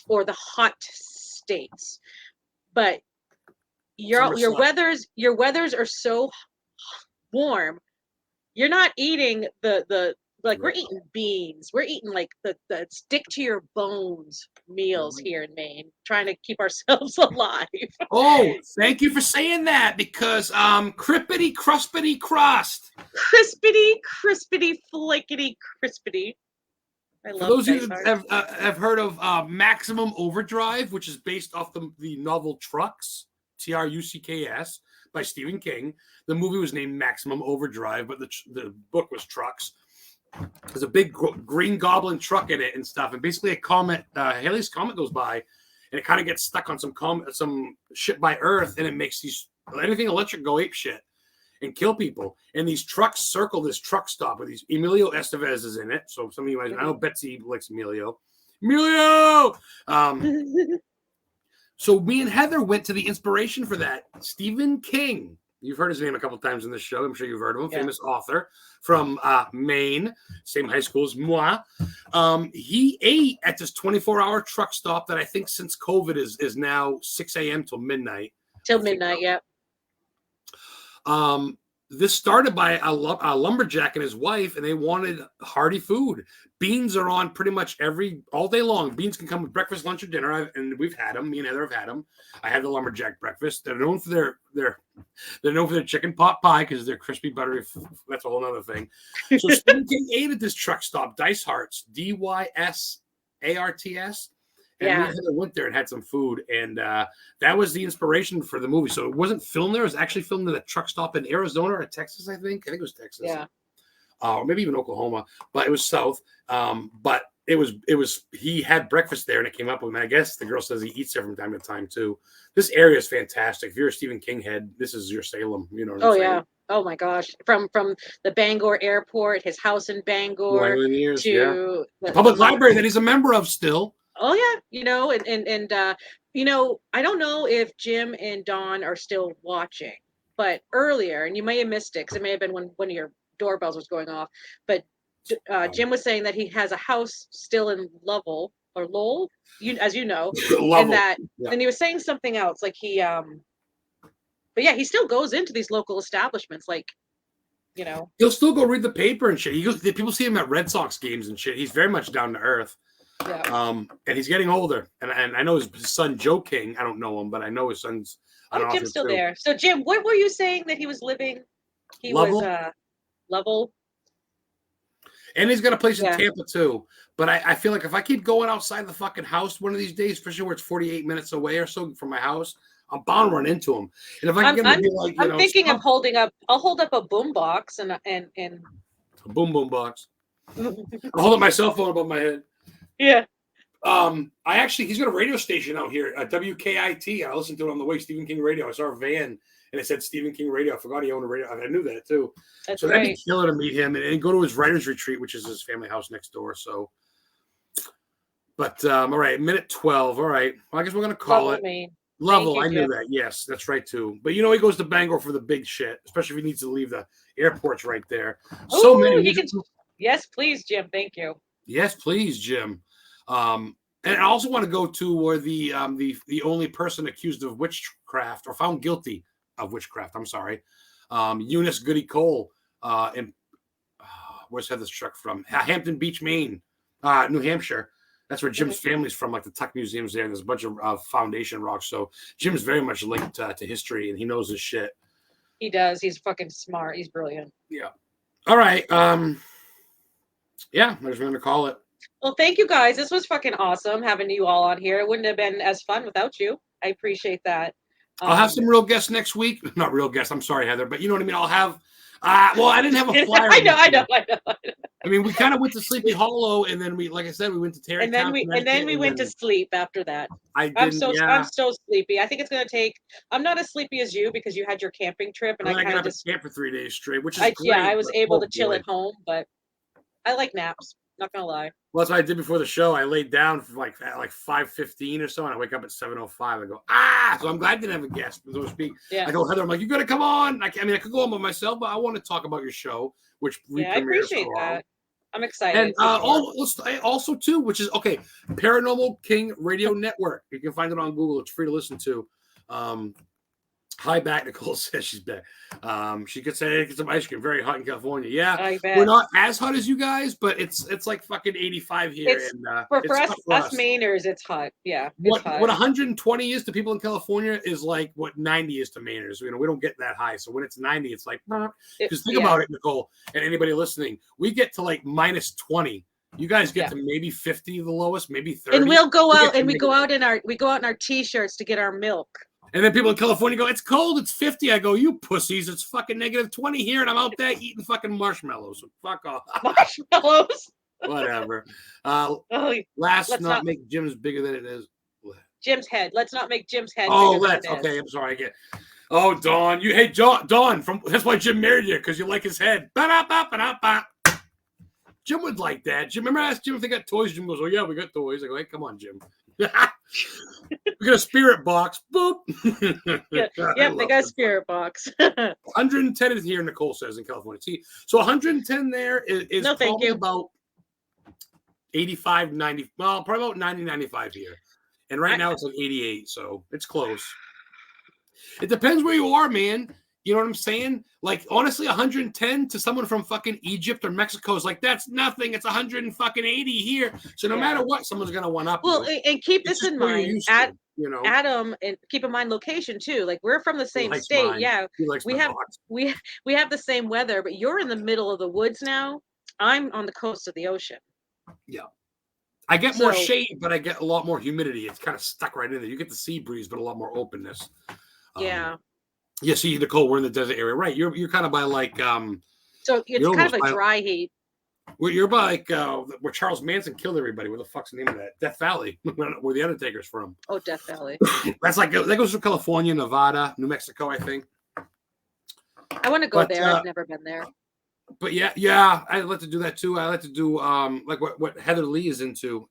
or the hot states, but your weathers are so warm. You're not eating the Like we're eating beans. We're eating like the stick to your bones meals here in Maine, trying to keep ourselves alive. Oh, thank you for saying that, because crispity cruspity crust. Crispity flickety crispity. I love. For those of you that have heard of Maximum Overdrive, which is based off the novel Trucks, Trucks, by Stephen King. The movie was named Maximum Overdrive, but the book was Trucks. There's a big green goblin truck in it and stuff, and basically a comet, Halley's Comet, goes by, and it kind of gets stuck on some shit by Earth, and it makes anything electric go ape shit and kill people. And these trucks circle this truck stop with these. Emilio Estevez is in it, so some of you might. I know Betsy likes Emilio. So me and Heather went to the inspiration for that. Stephen King. You've heard his name a couple times in this show. I'm sure you've heard of him. Yeah. Famous author from Maine, same high school as moi. He ate at this 24-hour truck stop that I think since COVID is now 6 a.m. till midnight. Till midnight, yeah. This started by a lumberjack and his wife, and they wanted hearty food. Beans are on pretty much all day long. Beans can come with breakfast, lunch, or dinner, and we've had them. Me and Heather have had them. I had the lumberjack breakfast. They're known for their chicken pot pie because they're crispy, buttery. That's a whole other thing. So Stephen King ate at this truck stop, Dice Hearts, Dysarts. And we Heather went there and had some food, and that was the inspiration for the movie. So it wasn't filmed there; it was actually filmed at a truck stop in Arizona or Texas, I think. I think it was Texas, or maybe even Oklahoma, but it was south. But it was. He had breakfast there, and it came up with him. I guess the girl says he eats there from time to time too. This area is fantastic. If you're a Stephen King head, this is your Salem. You know what I'm saying? Yeah. Oh my gosh! From the Bangor airport, his house in Bangor, to the public library that he's a member of still. Oh yeah, and I don't know if Jim and Dawn are still watching, but earlier, and you may have missed it because it may have been when one of your doorbells was going off, but Jim was saying that he has a house still in Lowell, as you know, and that, and he was saying something else, like but yeah, he still goes into these local establishments, like, he'll still go read the paper and shit. People see him at Red Sox games and shit. He's very much down to earth. Yeah. And he's getting older, and I know his son Joe King. I don't know him, but I know his son's. Jim's still there. So Jim, what were you saying that he was living? He was Lovell. And he's got a place in Tampa too. But I feel like if I keep going outside the fucking house one of these days, especially where it's 48 minutes away or so from my house, I'm bound to run into him. And if I can get him to be like, I'm thinking of I'll hold up a boom box and a boom box. I'll hold up my cell phone above my head. Yeah. He's got a radio station out here, WKIT. I listened to it on the way, Stephen King Radio. I saw a van and it said Stephen King Radio. I forgot he owned a radio. I knew that too. So that'd be killer to meet him and go to his writer's retreat, which is his family house next door. So, but all right, minute 12. All right. Well, I guess we're gonna call it Lovell. I knew that. Yes, that's right too. But he goes to Bangor for the big shit, especially if he needs to leave. The airport's right there. So many. Yes, please, Jim. Thank you. Yes, please, Jim. And I also want to go to where the only person accused of witchcraft or found guilty of witchcraft, I'm sorry, Eunice Goody Cole, and where's Heather's truck from? Hampton Beach, Maine, New Hampshire. That's where Jim's family's from, like the Tuck Museum's there. And there's a bunch of foundation rocks. So Jim's very much linked to history, and he knows his shit. He does. He's fucking smart. He's brilliant. Yeah. All right. Yeah, I was going to call it. Well, thank you guys. This was fucking awesome having you all on here. It wouldn't have been as fun without you. I appreciate that. I'll have some real guests next week. Not real guests. I'm sorry, Heather, but you know what I mean. I'll have. Well, I didn't have a flyer. I know. I mean, we kind of went to Sleepy Hollow, and then like I said, we went to Terry. And then we went to sleep after that. I'm so sleepy. I think it's gonna take. I'm not as sleepy as you because you had your camping trip, and I kind of just camped for 3 days straight, which is great. Yeah, I was able to chill at home, but I like naps. Not gonna lie. Well, that's what I did before the show. I laid down for like 5:15 or so, and I wake up at 7:05. I go, so I'm glad I didn't have a guest, so to speak. Yeah. I go, Heather, I'm like, you gotta come on. I mean, I could go on by myself, but I want to talk about your show, which I appreciate that. I'm excited. And also too, which is okay, Paranormal King Radio Network. You can find it on Google. It's free to listen to. Hi back, Nicole says she's back. She could say get some ice cream. Very hot in California. Yeah, I bet. we're not as hot as you guys, but it's like fucking 85 here. It's and for it's us, hot for us Mainers, it's hot. Yeah, What it's hot. 120 is to people in California is like what 90 is to Mainers. We don't get that high. So when it's 90, it's like because think about it, Nicole, and anybody listening, we get to like minus 20. You guys get to maybe 50, the lowest, maybe 30. And we'll go out and we go out in our t-shirts to get our milk. And then people in California go, it's cold, it's 50. I go, you pussies, it's fucking negative 20 here, and I'm out there eating fucking marshmallows. So fuck off. Marshmallows. Whatever. Let's not make Jim's bigger than it is. Jim's head. Let's not make Jim's head. Okay. I'm sorry. Oh, Dawn. Dawn. That's why Jim married you, because you like his head. Ba-da-ba-ba-da-ba. Jim would like that. Jim, remember I asked Jim if they got toys? Jim goes, oh, yeah, we got toys. I go, hey, come on, Jim. We got a spirit box. Boop. Yeah, they got a spirit box. 110 is here, Nicole says, in California. See, so 110 there is probably about 85, 90. Well, probably about 90, 95 here. And right now it's like 88, so it's close. It depends where you are, man. You know what I'm saying? Like, honestly, 110 to someone from fucking Egypt or Mexico is like, that's nothing. It's 180 here. So no matter what, someone's going to one up. Well, and keep this in mind, Adam, and keep in mind location too. Like, we're from the same state. Mine. Yeah, we have the same weather, but you're in the middle of the woods now. I'm on the coast of the ocean. Yeah. I get more shade, but I get a lot more humidity. It's kind of stuck right in there. You get the sea breeze, but a lot more openness. Yeah. Yeah, see, Nicole, we're in the desert area, right? You're kind of by like so it's kind of a dry heat. You're by like where Charles Manson killed everybody. Where the fuck's the name of that? Death Valley, where the Undertaker's from. Oh, Death Valley. That's like that goes through California, Nevada, New Mexico, I think. I want to go there. I've never been there. But yeah, I'd like to do that too. I like to do like what Heather Lee is into.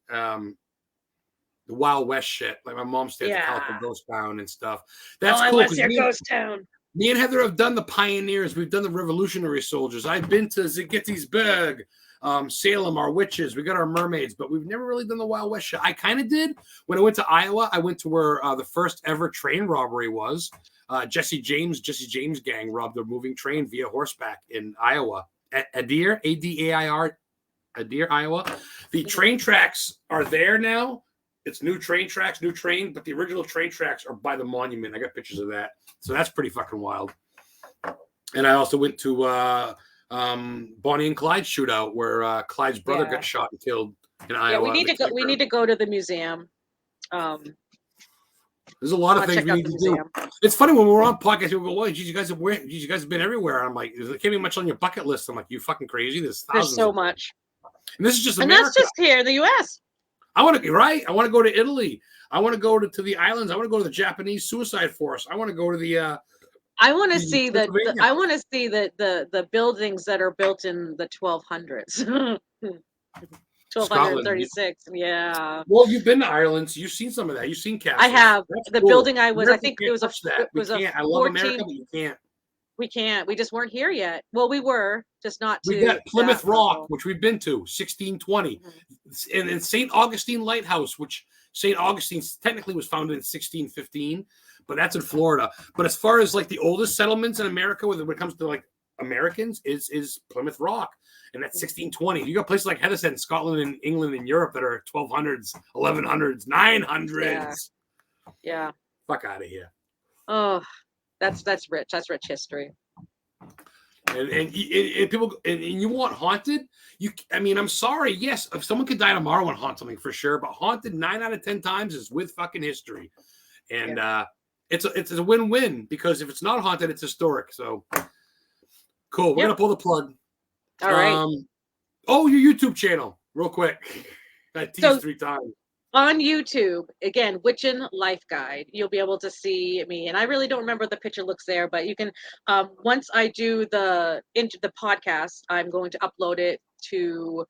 The Wild West shit. Like my mom stayed at the Calico Ghost Town and stuff. That's cool. What's your ghost town? Me and Heather have done the pioneers. We've done the Revolutionary Soldiers. I've been to Gettysburg, Salem, our witches. We got our mermaids, but we've never really done the Wild West shit. I kind of did. When I went to Iowa, I went to where the first ever train robbery was. Jesse James gang robbed a moving train via horseback in Iowa. At Adair, Adair, Adair, Iowa. The train tracks are there now. It's new train tracks, new train, but the original train tracks are by the monument. I got pictures of that. So that's pretty fucking wild. And I also went to Bonnie and Clyde shootout where Clyde's brother got shot and killed in Iowa. Yeah, we need to go to the museum. There's a lot of things we need to do. It's funny when we're on podcasts, people go, well, geez, you guys have been everywhere. I'm like, there can't be much on your bucket list. I'm like, you fucking crazy. There's so much. And this is just America. And that's just here in the U.S. I want to be right. I want to go to Italy. I want to go to the islands. I want to go to the Japanese suicide forest. I want to go to the. I want to see the buildings that are built in the 1200s. 1236. Yeah. Well, you've been to Ireland, so you've seen some of that. You've seen castles. I have. That's the cool. building I was. America, I think it was a. I love America, but you can't. We can't. We just weren't here yet. Well, we were, just not to. We got Plymouth Rock, which we've been to, 1620. Mm-hmm. And St. Augustine Lighthouse, which St. Augustine technically was founded in 1615, but that's in Florida. But as far as like the oldest settlements in America, when it comes to like Americans, is Plymouth Rock. And that's 1620. You got places like Heather said in Scotland and England and Europe that are 1200s, 1100s, 900s. Yeah. Fuck out of here. Oh. That's rich. That's rich history. And people and you want haunted? I'm sorry. Yes, if someone could die tomorrow and haunt something for sure, but haunted 9 out of 10 times is with fucking history, and it's a win-win because if it's not haunted, it's historic. So cool. We're gonna pull the plug. All right. Your YouTube channel, real quick. I teased 3 times. On YouTube, again, Witchen Life Guide, you'll be able to see me. And I really don't remember what the picture looks there, but you can, once I do the podcast, I'm going to upload it to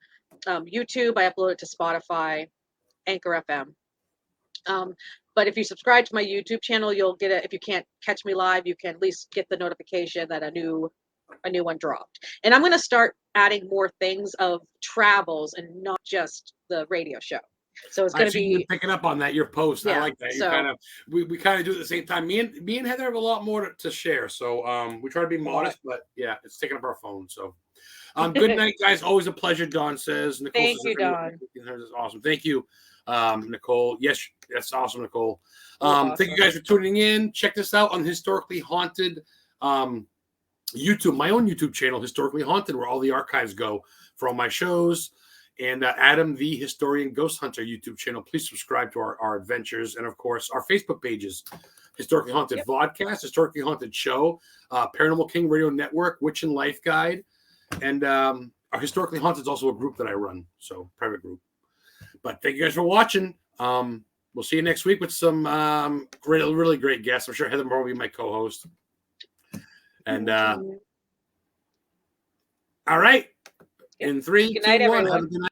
YouTube. I upload it to Spotify, Anchor FM. But if you subscribe to my YouTube channel, you'll get it. If you can't catch me live, you can at least get the notification that a new one dropped. And I'm going to start adding more things of travels and not just the radio show. So it's I going to see you be, picking up on that. Your post, I yeah, like that. You so- kind of we kind of do it at the same time. Me and Heather have a lot more to share, so we try to be modest, but yeah, it's taking up our phone. So, good night, guys. Always a pleasure. Dawn says. Nicole Thank says, you, Dawn. That's awesome. Thank you, Nicole. Yes, that's awesome, Nicole. Awesome. Thank you guys for tuning in. Check this out on Historically Haunted YouTube, my own YouTube channel, Historically Haunted, where all the archives go for all my shows. And Adam, the Historian Ghost Hunter YouTube channel. Please subscribe to our adventures. And, of course, our Facebook pages, Historically Haunted Vodcast, Historically Haunted Show, Paranormal King Radio Network, WITCHEN Life Guide. And our Historically Haunted is also a group that I run, so private group. But thank you guys for watching. We'll see you next week with some really great guests. I'm sure Heather Moore will be my co-host. And all right. In 3, Good 2, night, 1. everyone. Have a good night.